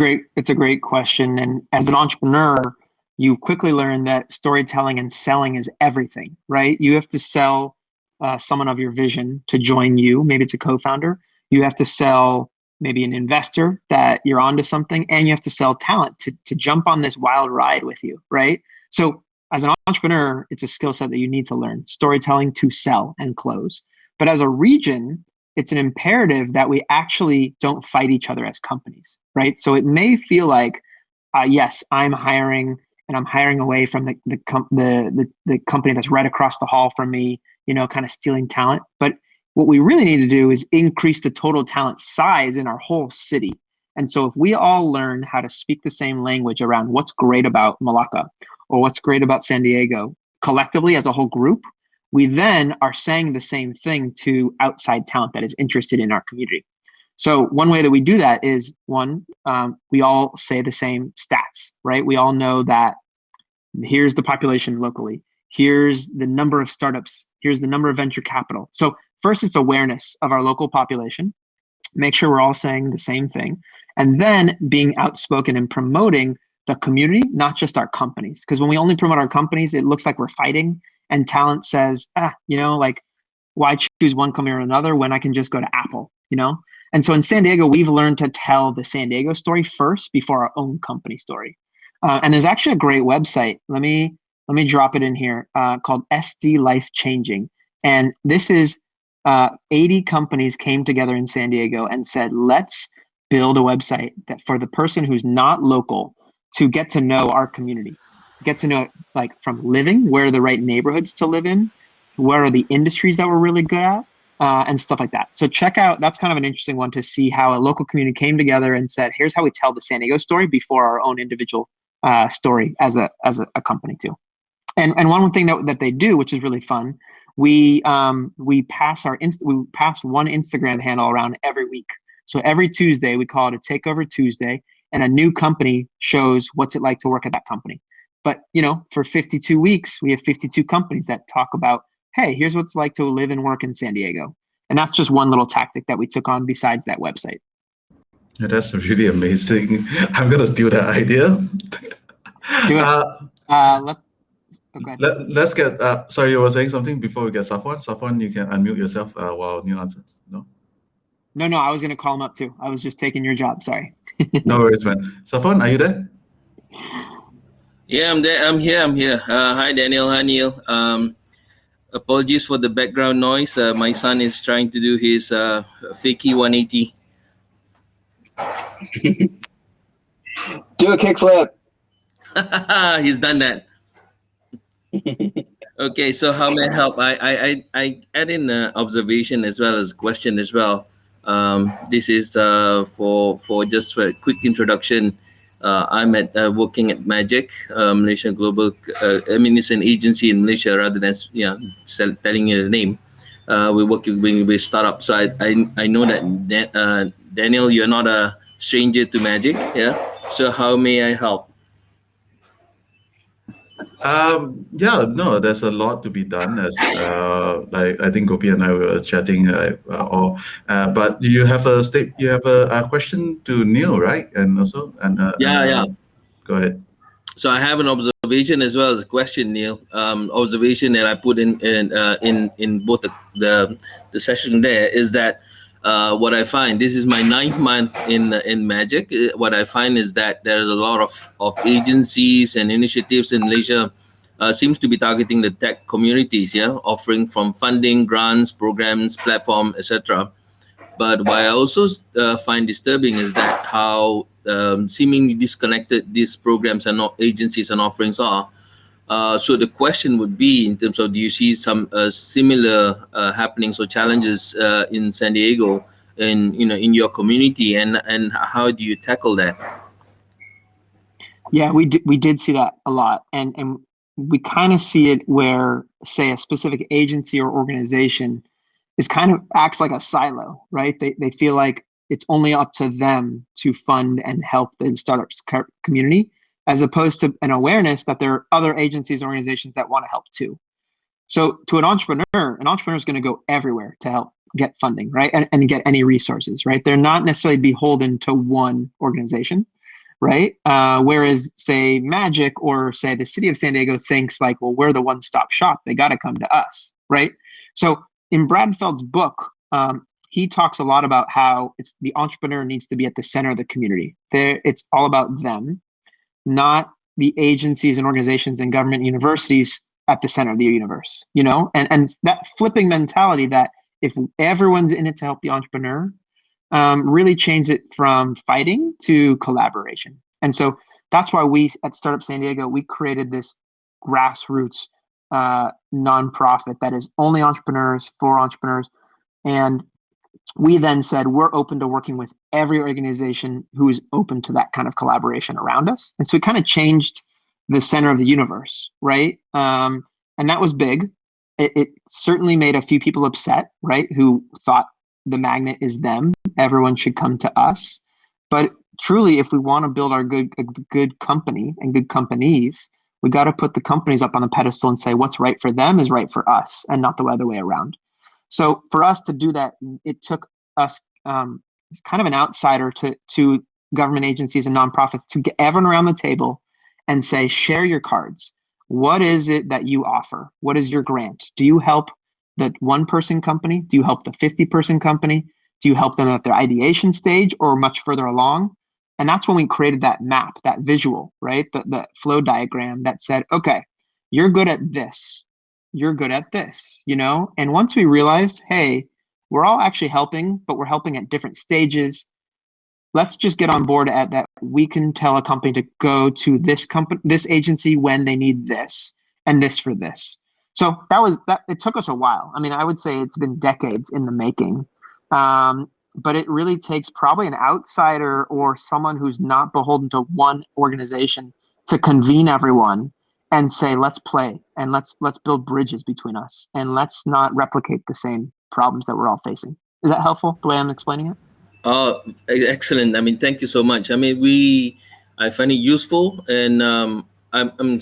great question. And as an entrepreneur, you quickly learn that storytelling and selling is everything, right? You have to sell someone of your vision to join you. Maybe it's a co-founder. You have to sell maybe an investor that you're onto something, and you have to sell talent to jump on this wild ride with you, right? So as an entrepreneur, it's a skill set that you need to learn, storytelling to sell and close. But as a region, it's an imperative that we actually don't fight each other as companies, right? So it may feel like, yes, I'm hiring and I'm hiring away from the company that's right across the hall from me, kind of stealing talent. But what we really need to do is increase the total talent size in our whole city. And so if we all learn how to speak the same language around what's great about Malacca or what's great about San Diego collectively as a whole group, we then are saying the same thing to outside talent that is interested in our community. So one way that we do that is, one, we all say the same stats, right? We all know that here's the population locally, here's the number of startups, here's the number of venture capital. So first, it's awareness of our local population. Make sure we're all saying the same thing. And then being outspoken and promoting the community, not just our companies. Because when we only promote our companies, it looks like we're fighting. And talent says, like, why choose one company or another when I can just go to Apple, And so in San Diego, we've learned to tell the San Diego story first before our own company story. And there's actually a great website. Let me drop it in here called SD Life Changing. And this is 80 companies came together in San Diego and said, let's build a website that for the person who's not local to get to know our community, get to know like from living, where are the right neighborhoods to live in, where are the industries that we're really good at, and stuff like that. So check out, that's kind of an interesting one to see how a local community came together and said, here's how we tell the San Diego story before our own individual story as a company too. And one thing that they do, which is really fun, we pass one Instagram handle around every week. So every Tuesday, we call it a Takeover Tuesday, and a new company shows what's it like to work at that company. But for 52 weeks, we have 52 companies that talk about, hey, here's what it's like to live and work in San Diego. And that's just one little tactic that we took on besides that website. Yeah, that's really amazing. I'm gonna steal that idea. Do it. Let's get. Sorry, you were saying something before we get Safwan. Safwan, you can unmute yourself while Neal answers. No. No, I was gonna call him up too. I was just taking your job. Sorry. No worries, man. Safwan, are you there? Yeah, I'm there. I'm here. Hi, Daniel. Hi, Neal. Apologies for the background noise. My son is trying to do his fakie 180. Do a kickflip. He's done that. Okay, so how may I help? I add in an observation as well as question as well. This is for just a quick introduction. I'm working at Magic, Malaysia Global. It's an agency in Malaysia rather than telling you the name. We're working with startups. So I know that Daniel, you're not a stranger to Magic. Yeah. So how may I help? There's a lot to be done. As like I think Gopi and I were chatting, but you have a question to Neal, right? And also, go ahead. So I have an observation as well as a question, Neal. Observation that I put in both the session there is that what I find, this is my 9th month in Magic. What I find is that there's a lot of agencies and initiatives in Malaysia seems to be targeting the tech communities, offering from funding, grants, programs, platform, etc. But what I also find disturbing is that how seemingly disconnected these programs and agencies and offerings are. So the question would be, in terms of, do you see some similar happenings or challenges in San Diego, in your community, and how do you tackle that? Yeah, we did see that a lot, and we kind of see it where, say, a specific agency or organization is kind of acts like a silo, right? They feel like it's only up to them to fund and help the startups community, as opposed to an awareness that there are other agencies and organizations that want to help too. So to an entrepreneur is going to go everywhere to help get funding, right? And get any resources, right? They're not necessarily beholden to one organization, right? Whereas say Magic or say the city of San Diego thinks like, well, we're the one-stop shop. They got to come to us, right? So in Bradfeld's book, he talks a lot about how the entrepreneur needs to be at the center of the community. It's all about them, not the agencies and organizations and government universities at the center of the universe, and that flipping mentality that if everyone's in it to help the entrepreneur, really change it from fighting to collaboration. And so that's why we at Startup San Diego, we created this grassroots nonprofit that is only entrepreneurs for entrepreneurs. And we then said, we're open to working with every organization who is open to that kind of collaboration around us. And so it kind of changed the center of the universe, right? And that was big. It certainly made a few people upset, right? Who thought the magnet is them. Everyone should come to us. But truly, if we want to build a good company and good companies, we got to put the companies up on the pedestal and say what's right for them is right for us and not the other way around. So for us to do that, it took us kind of an outsider to government agencies and nonprofits to get everyone around the table and say, share your cards. What is it that you offer? What is your grant? Do you help the 1-person company? Do you help the 50-person company? Do you help them at their ideation stage or much further along? And that's when we created that map, that visual, right? The flow diagram that said, okay, you're good at this. You're good at this, And once we realized, hey, we're all actually helping, but we're helping at different stages. Let's just get on board at that. We can tell a company to go to this agency when they need this and this for this. So that. It took us a while. I mean, I would say it's been decades in the making. But it really takes probably an outsider or someone who's not beholden to one organization to convene everyone and say, let's play and let's build bridges between us and let's not replicate the same problems that we're all facing. Is that helpful the way I'm explaining it? Oh, excellent. I mean, thank you so much. I mean, I find it useful, and I'm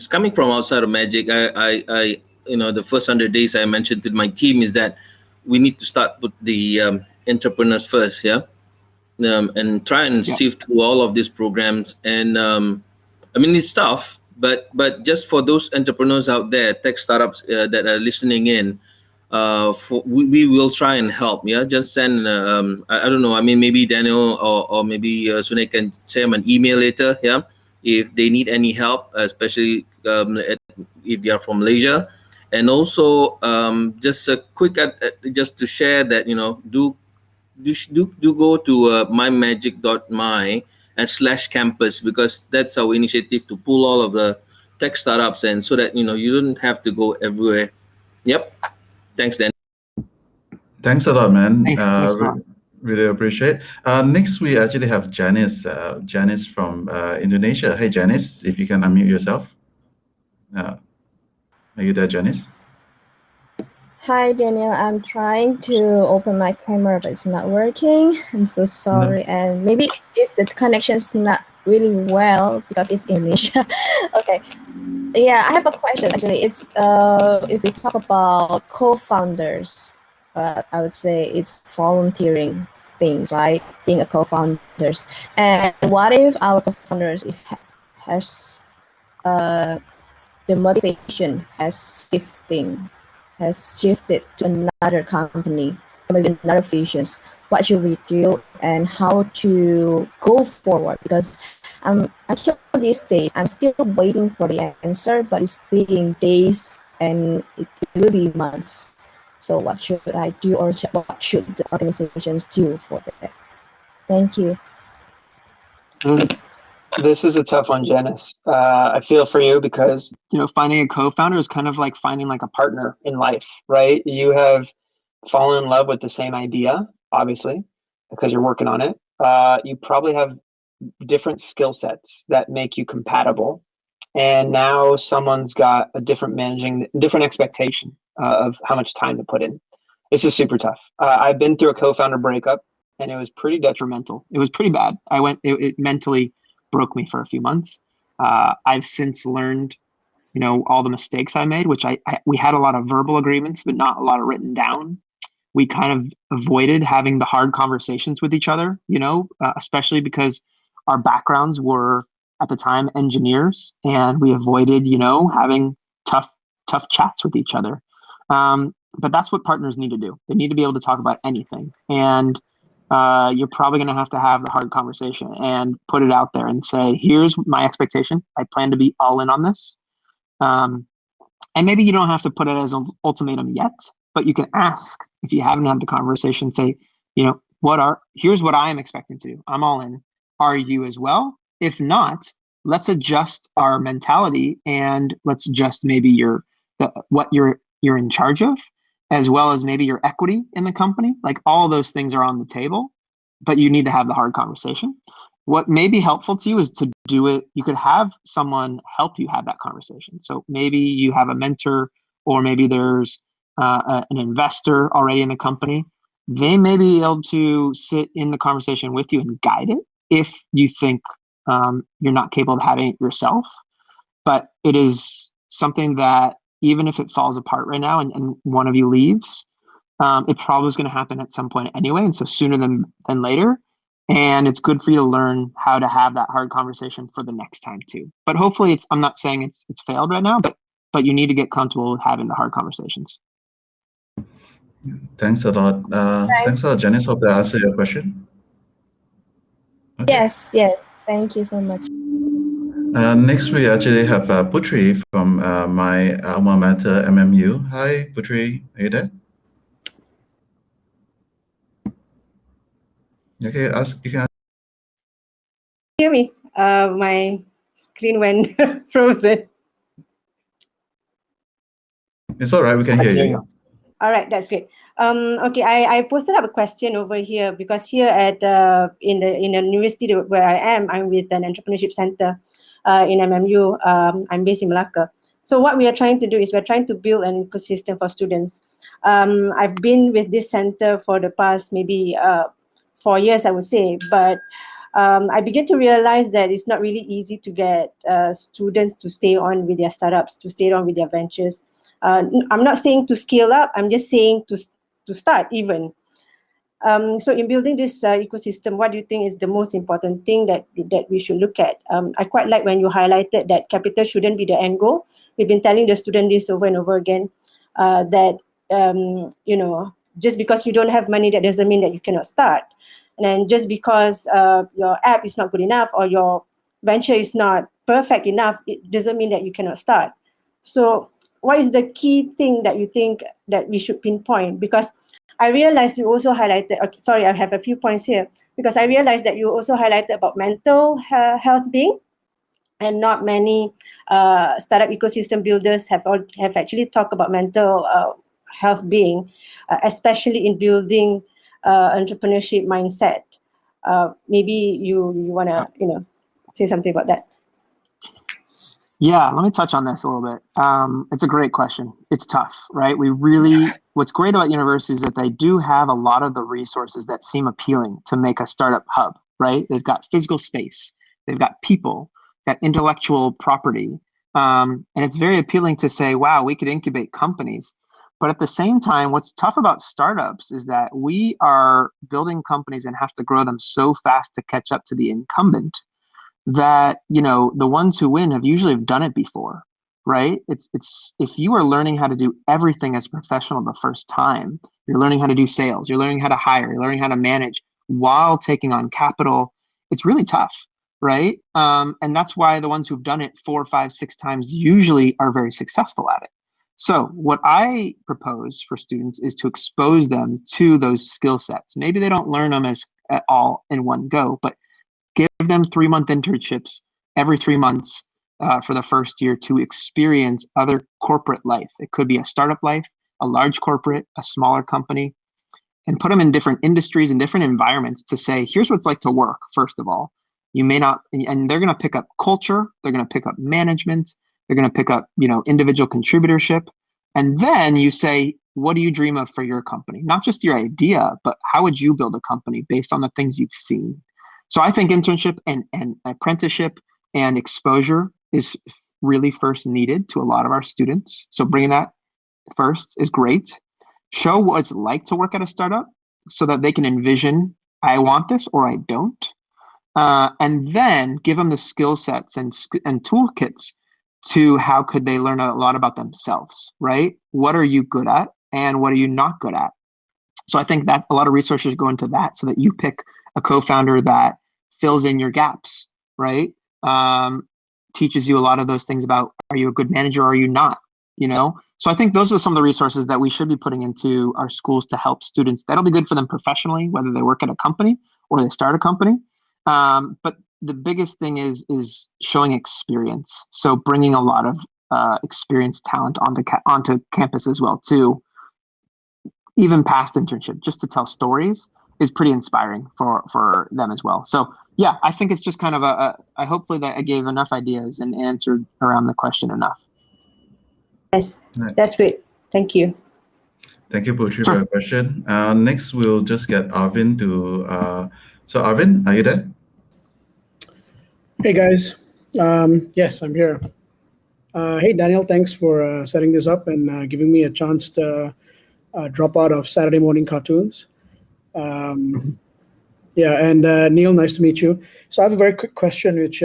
coming from outside of Magic. I the first 100 days I mentioned to my team is that we need to start with the entrepreneurs first, and try and sift through all of these programs. And I mean, it's tough, but just for those entrepreneurs out there, tech startups that are listening in, we will try and help. Just send I don't know, I mean, maybe Daniel or maybe Sune can send them an email later, if they need any help, especially if they are from Malaysia. And also just a quick just to share that, do go to mymagic.my/campus, because that's our initiative to pull all of the tech startups, and so that you don't have to go everywhere. Thanks, Dan. Thanks a lot, man. Thanks a lot. Really appreciate. Next, we actually have Janice. Janice from Indonesia. Hey, Janice, if you can unmute yourself. Are you there, Janice? Hi, Daniel. I'm trying to open my camera, but it's not working. I'm so sorry. No. And maybe if the connection is not really well because it's Indonesia. Okay. Yeah, I have a question. Actually, it's if we talk about co-founders, I would say it's volunteering things, right? Being a co-founders. And what if our co-founders has the motivation has shifted to another company, maybe another visions? What should we do and how to go forward? Because until these days, I'm still waiting for the answer, but it's being days and it will be months. So what should I do, or what should the organizations do for that? Thank you. This is a tough one, Janice. I feel for you because, finding a co-founder is kind of like finding like a partner in life, right? You have fallen in love with the same idea, obviously, because you're working on it. You probably have different skill sets that make you compatible. And now someone's got a different expectation of how much time to put in. This is super tough. I've been through a co-founder breakup and it was pretty detrimental. It was pretty bad. It mentally broke me for a few months. I've since learned, all the mistakes I made, which we had a lot of verbal agreements, but not a lot of written down. We kind of avoided having the hard conversations with each other, especially because our backgrounds were at the time engineers, and we avoided, having tough chats with each other. But that's what partners need to do. They need to be able to talk about anything. And you're probably going to have the hard conversation and put it out there and say, here's my expectation. I plan to be all in on this. And maybe you don't have to put it as an ultimatum yet, but you can ask if you haven't had the conversation, say, here's what I am expecting to do. I'm all in. Are you as well? If not, let's adjust our mentality and let's adjust maybe what you're in charge of, as well as maybe your equity in the company. Like all those things are on the table, but you need to have the hard conversation. What may be helpful to you is to do it. You could have someone help you have that conversation. So maybe you have a mentor, or maybe there's an investor already in the company. They may be able to sit in the conversation with you and guide it if you think you're not capable of having it yourself. But it is something that even if it falls apart right now and one of you leaves, it probably is going to happen at some point anyway. And so sooner than later. And it's good for you to learn how to have that hard conversation for the next time too. But hopefully I'm not saying it's failed right now, but you need to get comfortable with having the hard conversations. Thanks a lot. Thanks a lot, Janice. Hope that answered your question. Okay. Yes. Thank you so much. Next, we actually have Putri from my alma mater, MMU. Hi, Putri. Are you there? Okay, you can hear me? My screen went frozen. It's all right. We can hear you. All right, that's great. Okay, I posted up a question over here because here at in the university where I am, I'm with an entrepreneurship center in MMU. I'm based in Malacca. So what we are trying to do is we're trying to build an ecosystem for students. I've been with this center for the past maybe 4 years, I would say, but I began to realize that it's not really easy to get students to stay on with their startups, to stay on with their ventures. I'm not saying to scale up, I'm just saying to start even. So in building this ecosystem, what do you think is the most important thing that we should look at? I quite like when you highlighted that capital shouldn't be the end goal. We've been telling the student this over and over again, that just because you don't have money, that doesn't mean that you cannot start. And then just because your app is not good enough or your venture is not perfect enough, it doesn't mean that you cannot start. So what is the key thing that you think that we should pinpoint? Because I realized you also highlighted, sorry, I have a few points here, because I realized that you also highlighted about mental health being, and not many startup ecosystem builders have actually talked about mental health being, especially in building entrepreneurship mindset. Maybe you want to say something about that. Yeah, let me touch on this a little bit. It's a great question. It's tough, right? What's great about universities is that they do have a lot of the resources that seem appealing to make a startup hub, right? They've got physical space, they've got people, got intellectual property. And it's very appealing to say, wow, we could incubate companies. But at the same time, what's tough about startups is that we are building companies and have to grow them so fast to catch up to the incumbent that, the ones who win have usually done it before, right? It's if you are learning how to do everything as a professional the first time, you're learning how to do sales, you're learning how to hire, you're learning how to manage while taking on capital, it's really tough, right? And that's why the ones who've done it 4, 5, 6 times usually are very successful at it. So what I propose for students is to expose them to those skill sets. Maybe they don't learn them at all in one go, but give them 3-month internships every 3 months for the first year to experience other corporate life. It could be a startup life, a large corporate, a smaller company, and put them in different industries and different environments to say, here's what it's like to work, first of all. You may not, and they're going to pick up culture, they're going to pick up management, they're going to pick up, individual contributorship. And then you say, what do you dream of for your company? Not just your idea, but how would you build a company based on the things you've seen? So I think internship and apprenticeship and exposure is really first needed to a lot of our students. So bringing that first is great. Show what it's like to work at a startup so that they can envision, I want this or I don't. And then give them the skill sets and toolkits to how could they learn a lot about themselves, right? What are you good at and what are you not good at? So I think that a lot of resources go into that so that you pick a co-founder that fills in your gaps, right? Teaches you a lot of those things about, are you a good manager or are you not? So I think those are some of the resources that we should be putting into our schools to help students. That'll be good for them professionally, whether they work at a company or they start a company. But the biggest thing is showing experience. So bringing a lot of experienced talent onto campus as well too. Even past internship, just to tell stories is pretty inspiring for them as well. So yeah, I think it's just kind of I hopefully that I gave enough ideas and answered around the question enough. Yes, Right. that's great. Thank you. Thank you, Putri, for your question. Next, we'll just get Arvin to. So, Arvin, are you there? Hey guys, yes, I'm here. Hey Daniel, thanks for setting this up and giving me a chance to drop out of Saturday morning cartoons. Yeah, and Neal, nice to meet you. So I have a very quick question, which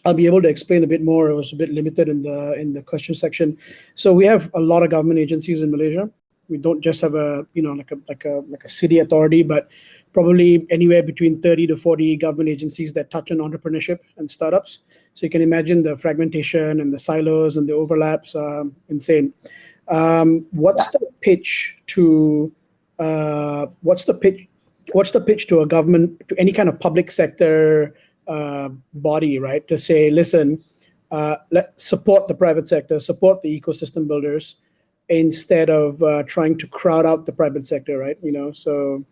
I'll be able to explain a bit more. It was a bit limited in the question section. So we have a lot of government agencies in Malaysia. We don't just have like a city authority, but probably anywhere between 30 to 40 government agencies that touch on entrepreneurship and startups. So you can imagine the fragmentation and the silos and the overlaps, insane. What's the pitch to a government, to any kind of public sector body, right? To say, listen, let's support the private sector, support the ecosystem builders, instead of trying to crowd out the private sector, right? So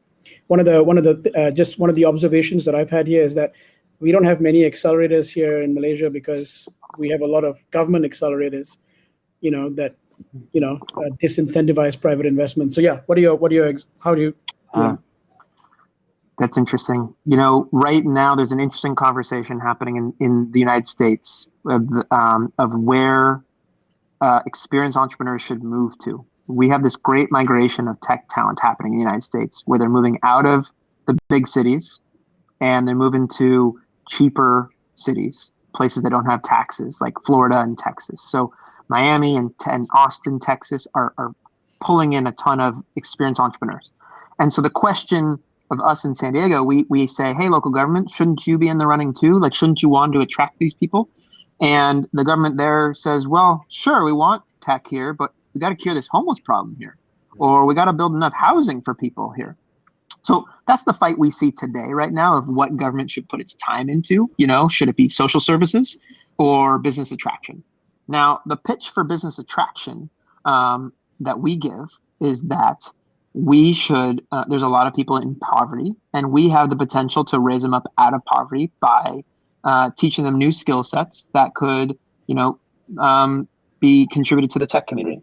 one of the observations that I've had here is that we don't have many accelerators here in Malaysia because we have a lot of government accelerators, that disincentivize private investment. So yeah, how do you? That's interesting. Right now there's an interesting conversation happening in the United States of where experienced entrepreneurs should move to. We have this great migration of tech talent happening in the United States where they're moving out of the big cities and they're moving to cheaper cities, places that don't have taxes, like Florida and Texas. So Miami and Austin, Texas are pulling in a ton of experienced entrepreneurs. And so the question of us in San Diego, we say, hey, local government, shouldn't you be in the running too? Like, shouldn't you want to attract these people? And the government there says, well, sure, we want tech here, but we got to cure this homeless problem here, or we got to build enough housing for people here. So that's the fight we see today right now of what government should put its time into. Should it be social services or business attraction? Now, the pitch for business attraction that we give is that we should, there's a lot of people in poverty, and we have the potential to raise them up out of poverty by teaching them new skill sets that could, be contributed to the tech community.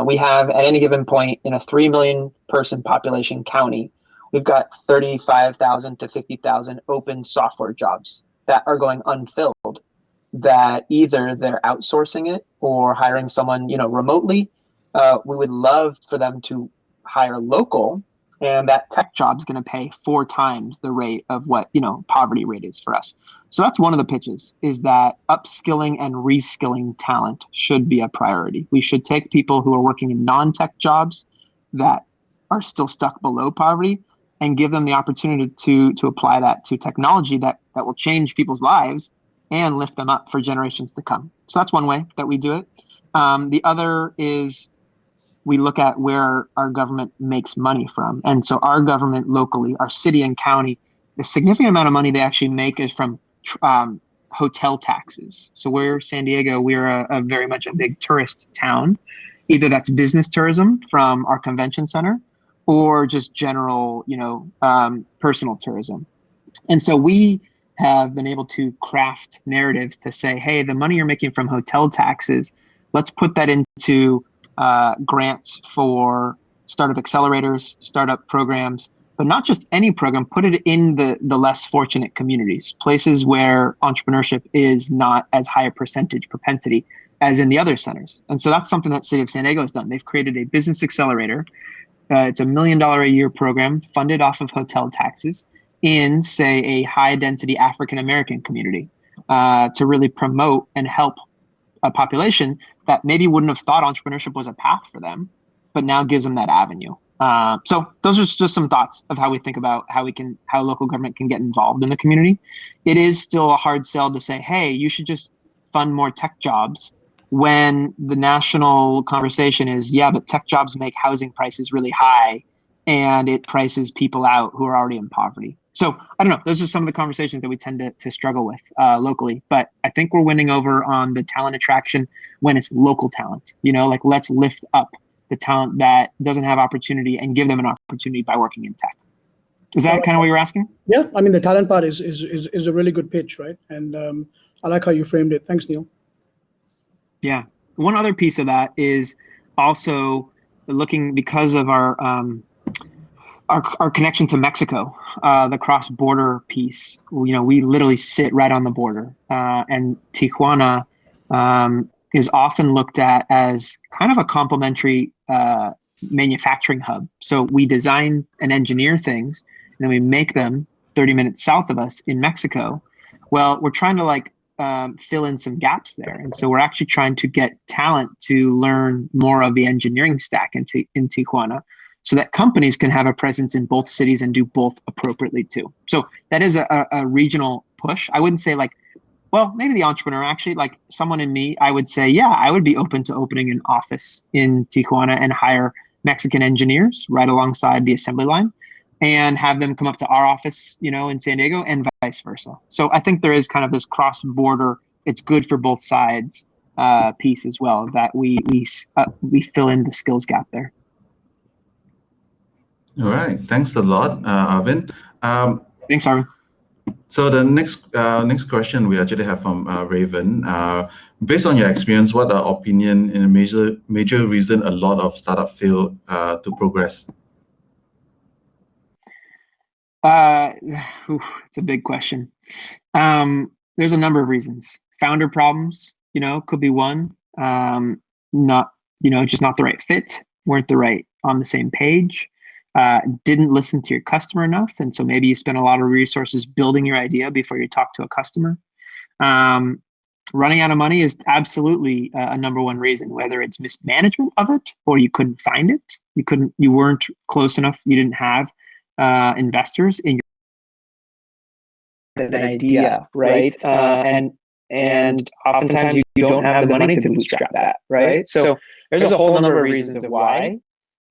We have, at any given point in a 3 million person population county, we've got 35,000 to 50,000 open software jobs that are going unfilled, that either they're outsourcing it or hiring someone, remotely. We would love for them to hire local, and that tech job is going to pay 4 times the rate of what, poverty rate is for us. So that's one of the pitches, is that upskilling and reskilling talent should be a priority. We should take people who are working in non-tech jobs that are still stuck below poverty and give them the opportunity to apply that to technology that will change people's lives and lift them up for generations to come. So that's one way that we do it. The other is we look at where our government makes money from. And so our government locally, our city and county, the significant amount of money they actually make is from hotel taxes. So we're San Diego, we're a very much a big tourist town. Either that's business tourism from our convention center or just general, personal tourism. And so we have been able to craft narratives to say, hey, the money you're making from hotel taxes, let's put that into grants for startup accelerators, startup programs, but not just any program, put it in the less fortunate communities, places where entrepreneurship is not as high a percentage propensity as in the other centers. And so that's something that City of San Diego has done. They've created a business accelerator. It's $1 million a year program funded off of hotel taxes in, say, a high density African-American community to really promote and help a population that maybe wouldn't have thought entrepreneurship was a path for them, but now gives them that avenue. So those are just some thoughts of how we think about how local government can get involved in the community. It is still a hard sell to say, hey, you should just fund more tech jobs, when the national conversation is, yeah, but tech jobs make housing prices really high and it prices people out who are already in poverty. So I don't know. Those are some of the conversations that we tend to struggle with locally. But I think we're winning over on the talent attraction when it's local talent. Like let's lift up the talent that doesn't have opportunity and give them an opportunity by working in tech. Is that kind of what you're asking? Yeah, I mean, the talent part is a really good pitch, right? And I like how you framed it. Thanks, Neal. Yeah. One other piece of that is also looking, because of our connection to Mexico, the cross-border piece. We literally sit right on the border, and Tijuana is often looked at as kind of a complementary manufacturing hub. So we design and engineer things, and then we make them 30 minutes south of us in Mexico. Well, we're trying to fill in some gaps there, and so we're actually trying to get talent to learn more of the engineering stack in Tijuana, so that companies can have a presence in both cities and do both appropriately too. So that is a regional push. I wouldn't say maybe the entrepreneur, actually, like someone in me, I would say, yeah, I would be open to opening an office in Tijuana and hire Mexican engineers right alongside the assembly line and have them come up to our office, in San Diego, and vice versa. So I think there is kind of this cross-border, it's good for both sides piece as well, that we fill in the skills gap there. All right. Thanks a lot, Arvin. Thanks, Arvin. So the next question we actually have from Raven. Based on your experience, what are opinion and a major reason a lot of startups fail to progress? It's a big question. There's a number of reasons. Founder problems, could be one. Just not the right fit, weren't on the same page. Didn't listen to your customer enough, and so maybe you spent a lot of resources building your idea before you talk to a customer. Running out of money is absolutely a number one reason, whether it's mismanagement of it or you couldn't find it, you weren't close enough, you didn't have investors in your idea, right? And oftentimes you don't have the money to bootstrap that, right? So there's a whole number of reasons of why.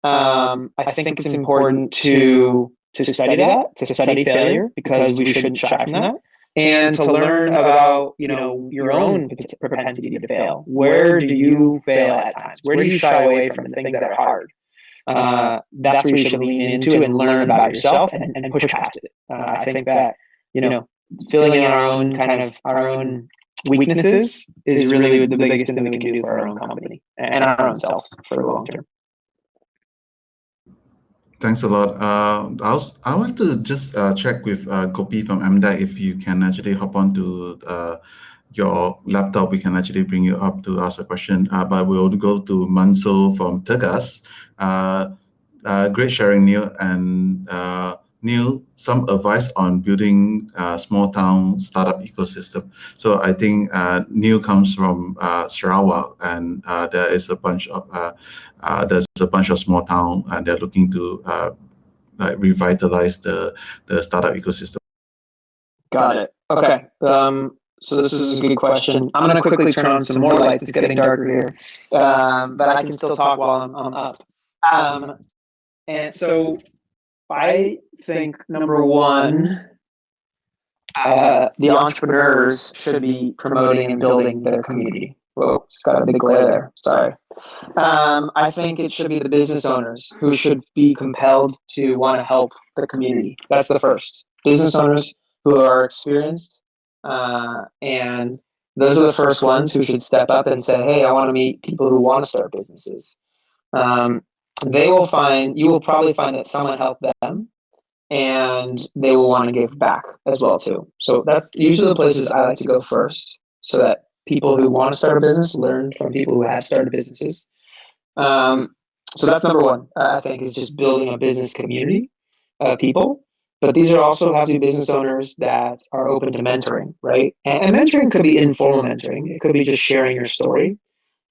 I think it's important to study that, to study failure, because we shouldn't shy from that, and to learn about your own propensity to fail. Where do you fail at times? Where do you shy away from the things that are hard? That's where you should lean into and learn about yourself and push past it. I think that filling in our own weaknesses is really the biggest thing that we can do for our own company and our own selves for the long term. Thanks a lot. I want to just check with Gopi from MDAC if you can actually hop onto your laptop. We can actually bring you up to ask a question. But we'll go to Manso from Tegas. Great sharing, Neal. And Neal, some advice on building a small town startup ecosystem. So I think Neal comes from Sarawak, and there is a bunch of small town, and they're looking to revitalize the startup ecosystem. Got it. Okay. So this is a good question. I'm going to quickly turn on some more light. It's getting darker here, but I can still talk while I'm up. And so I think number one, the entrepreneurs should be promoting and building their community. Whoa, it's got a big glare there. Sorry. I think it should be the business owners who should be compelled to want to help the community. That's the first. Business owners who are experienced, and those are the first ones who should step up and say, hey, I want to meet people who want to start businesses. You will probably find that someone helped them, and they will want to give back as well too. So that's usually the places I like to go first, so that people who want to start a business learn from people who have started businesses. So that's number one, I think, is just building a business community of people. But these are also have to be business owners that are open to mentoring, right? And mentoring could be informal mentoring. It could be just sharing your story.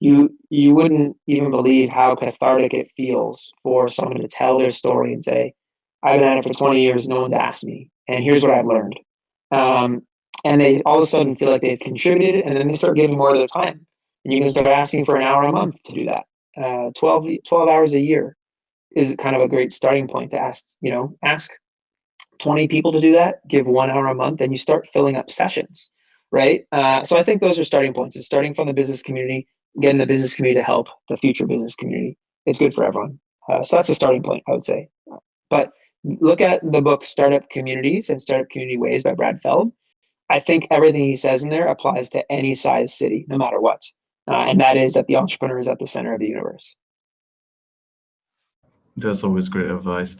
you wouldn't even believe how cathartic it feels for someone to tell their story and say, I've been at it for 20 years, no one's asked me, and here's what I've learned. And they all of a sudden feel like they've contributed, and then they start giving more of their time. And you can start asking for an hour a month to do that. 12 hours a year is kind of a great starting point to ask 20 people to do that, give 1 hour a month, and you start filling up sessions, right? So I think those are starting points. It's starting from the business community, getting the business community to help the future business community. It's good for everyone. So that's a starting point, I would say. But look at the book Startup Communities and Startup Community Ways by Brad Feld. I think everything he says in there applies to any size city, no matter what. And that is that the entrepreneur is at the center of the universe. That's always great advice.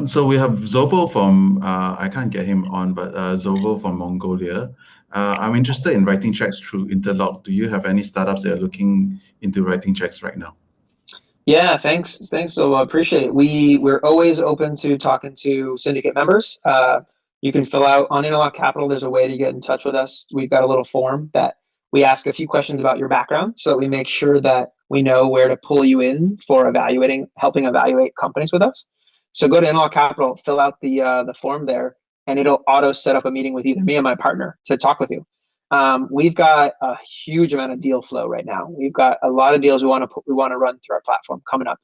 So we have Zobo from, I can't get him on, but Zobo from Mongolia. I'm interested in writing checks through Interlock. Do you have any startups that are looking into writing checks right now? Yeah, thanks, Zobo. Appreciate it. We're always open to talking to syndicate members. You can fill out on Interlock Capital. There's a way to get in touch with us. We've got a little form that we ask a few questions about your background so that we make sure that we know where to pull you in for helping evaluate companies with us. So go to Interlock Capital, fill out the form there, and it'll auto set up a meeting with either me or my partner to talk with you. We've got a huge amount of deal flow right now. We've got a lot of deals we want to run through our platform coming up.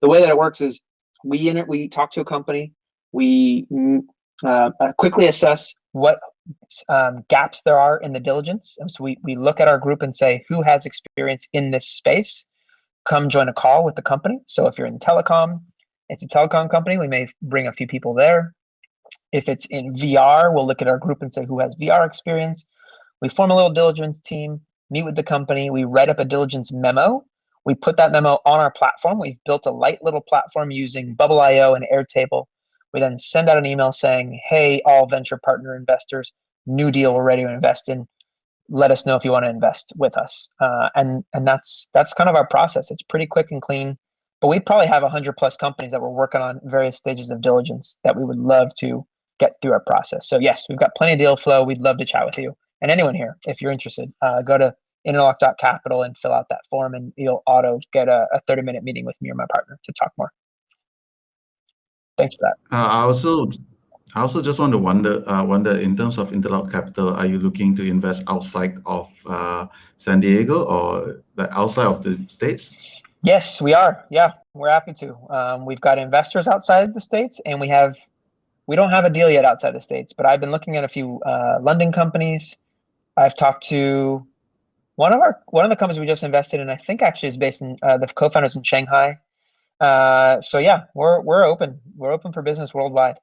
The way that it works is we talk to a company, we quickly assess what gaps there are in the diligence. And so we look at our group and say, who has experience in this space? Come join a call with the company. So if you're in telecom, it's a telecom company, we may bring a few people there. If it's in VR, we'll look at our group and say, who has VR experience? We form a little diligence team, meet with the company, we write up a diligence memo. We put that memo on our platform. We've built a light little platform using Bubble.io and Airtable. We then send out an email saying, hey, all venture partner investors, new deal we're ready to invest in. Let us know if you want to invest with us. And that's kind of our process. It's pretty quick and clean, but we probably have 100+ companies that we're working on various stages of diligence that we would love to get through our process. So yes, we've got plenty of deal flow. We'd love to chat with you. And anyone here, if you're interested, go to interlock.capital and fill out that form, and you'll auto get a 30-minute meeting with me or my partner to talk more. Thanks for that. I also just want to wonder in terms of Interlock Capital, are you looking to invest outside of San Diego or outside of the States? Yes, we are. Yeah, we're happy to. We've got investors outside the States, and we don't have a deal yet outside the States, but I've been looking at a few London companies. I've talked to one of the companies we just invested in, I think actually is based in the co-founders in Shanghai. So yeah, we're open. We're open for business worldwide.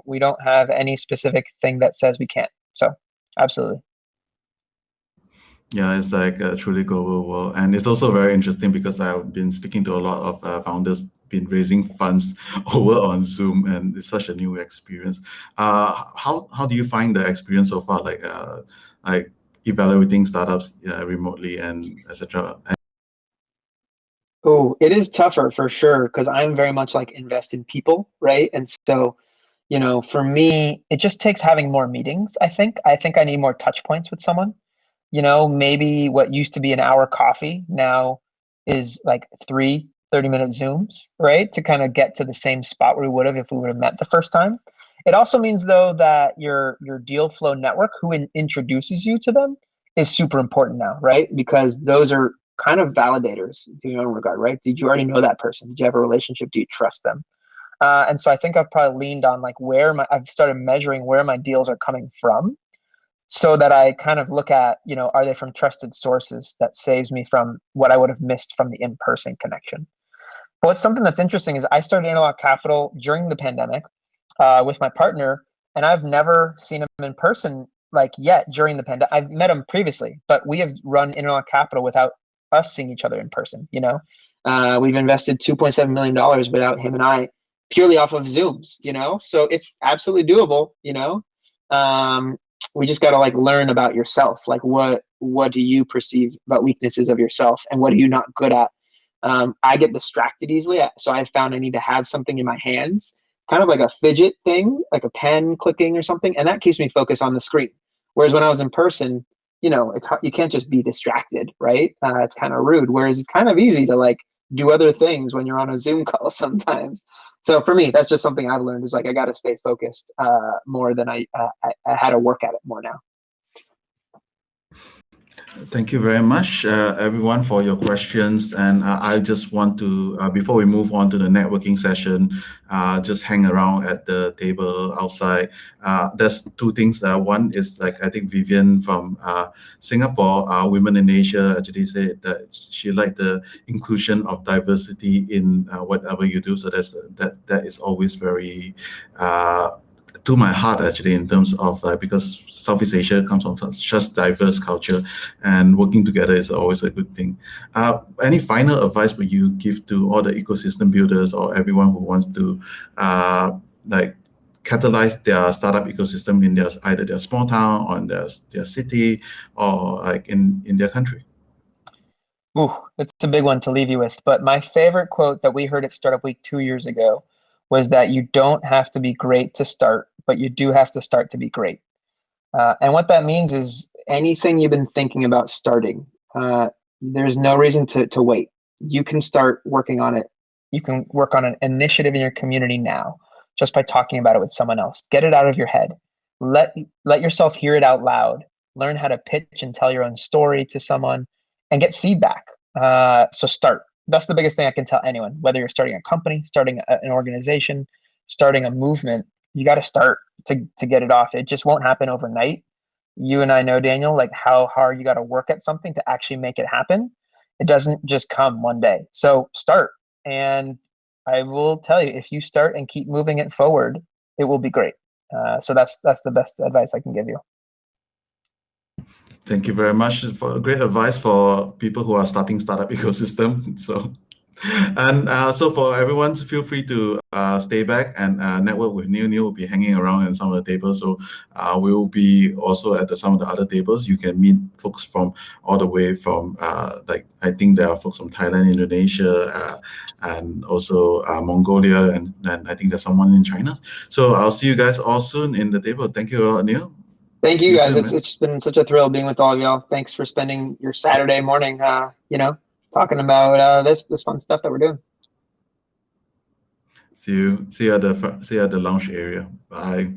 We don't have any specific thing that says we can't. So absolutely. Yeah, it's like a truly global world. And it's also very interesting because I've been speaking to a lot of founders, been raising funds over on Zoom, and it's such a new experience. How do you find the experience so far, like evaluating startups remotely and etc.? Oh, it is tougher for sure because I'm very much like invest in people, right? And so, for me, it just takes having more meetings. I think I need more touch points with someone. Maybe what used to be an hour coffee now is like 3 30-minute Zooms, right? To kind of get to the same spot where we would have if we would have met the first time. It also means though that your deal flow network, who introduces you to them, is super important now, right? Because those are kind of validators to your own regard, right? Did you already know that person? Did you have a relationship? Do you trust them? And so I think I've probably leaned on like I've started measuring where my deals are coming from, so that I kind of look at, are they from trusted sources that saves me from what I would have missed from the in-person connection. But what's something that's interesting is I started Interlock Capital during the pandemic with my partner, and I've never seen him in person like yet during the pandemic. I've met him previously, but we have run Interlock Capital without us seeing each other in person. We've invested $2.7 million without him and I, purely off of Zooms. So it's absolutely doable. We just got to like learn about yourself. Like what do you perceive about weaknesses of yourself, and what are you not good at? I get distracted easily, so I found I need to have something in my hands, kind of like a fidget thing, like a pen clicking or something, and that keeps me focused on the screen. Whereas when I was in person, it's hard, you can't just be distracted, right? It's kind of rude. Whereas it's kind of easy to like do other things when you're on a Zoom call sometimes. So for me, that's just something I've learned is like I got to stay focused more than I had to work at it more now. Thank you very much, everyone, for your questions. And I just want to, before we move on to the networking session, just hang around at the table outside. There's two things. One is like, I think Vivian from Singapore, Women in Asia, actually said that she liked the inclusion of diversity in whatever you do. So that is always very to my heart, actually, in terms of because Southeast Asia comes from such diverse culture, and working together is always a good thing. Any final advice would you give to all the ecosystem builders or everyone who wants to like catalyze their startup ecosystem in either their small town or in their city or like in their country? Ooh, it's a big one to leave you with. But my favorite quote that we heard at Startup Week 2 years ago was that you don't have to be great to start, but you do have to start to be great. And what that means is anything you've been thinking about starting, there's no reason to wait. You can start working on it. You can work on an initiative in your community now just by talking about it with someone else. Get it out of your head. Let yourself hear it out loud. Learn how to pitch and tell your own story to someone and get feedback. So start. That's the biggest thing I can tell anyone, whether you're starting a company, starting an organization, starting a movement, you got to start to get it off. It just won't happen overnight. You and I know, Daniel, like how hard you got to work at something to actually make it happen. It doesn't just come one day. So start. And I will tell you, if you start and keep moving it forward, it will be great. So that's the best advice I can give you. Thank you very much for great advice for people who are starting startup ecosystem. So, and so for everyone, feel free to stay back and network with Neal. Neal will be hanging around in some of the tables. So we will be also at some of the other tables. You can meet folks from all the way from like I think there are folks from Thailand, Indonesia, and also Mongolia, and I think there's someone in China. So I'll see you guys all soon in the table. Thank you a lot, Neal. Thank you, guys. It's been such a thrill being with all of y'all. Thanks for spending your Saturday morning, talking about this fun stuff that we're doing. See you at the lounge area. Bye.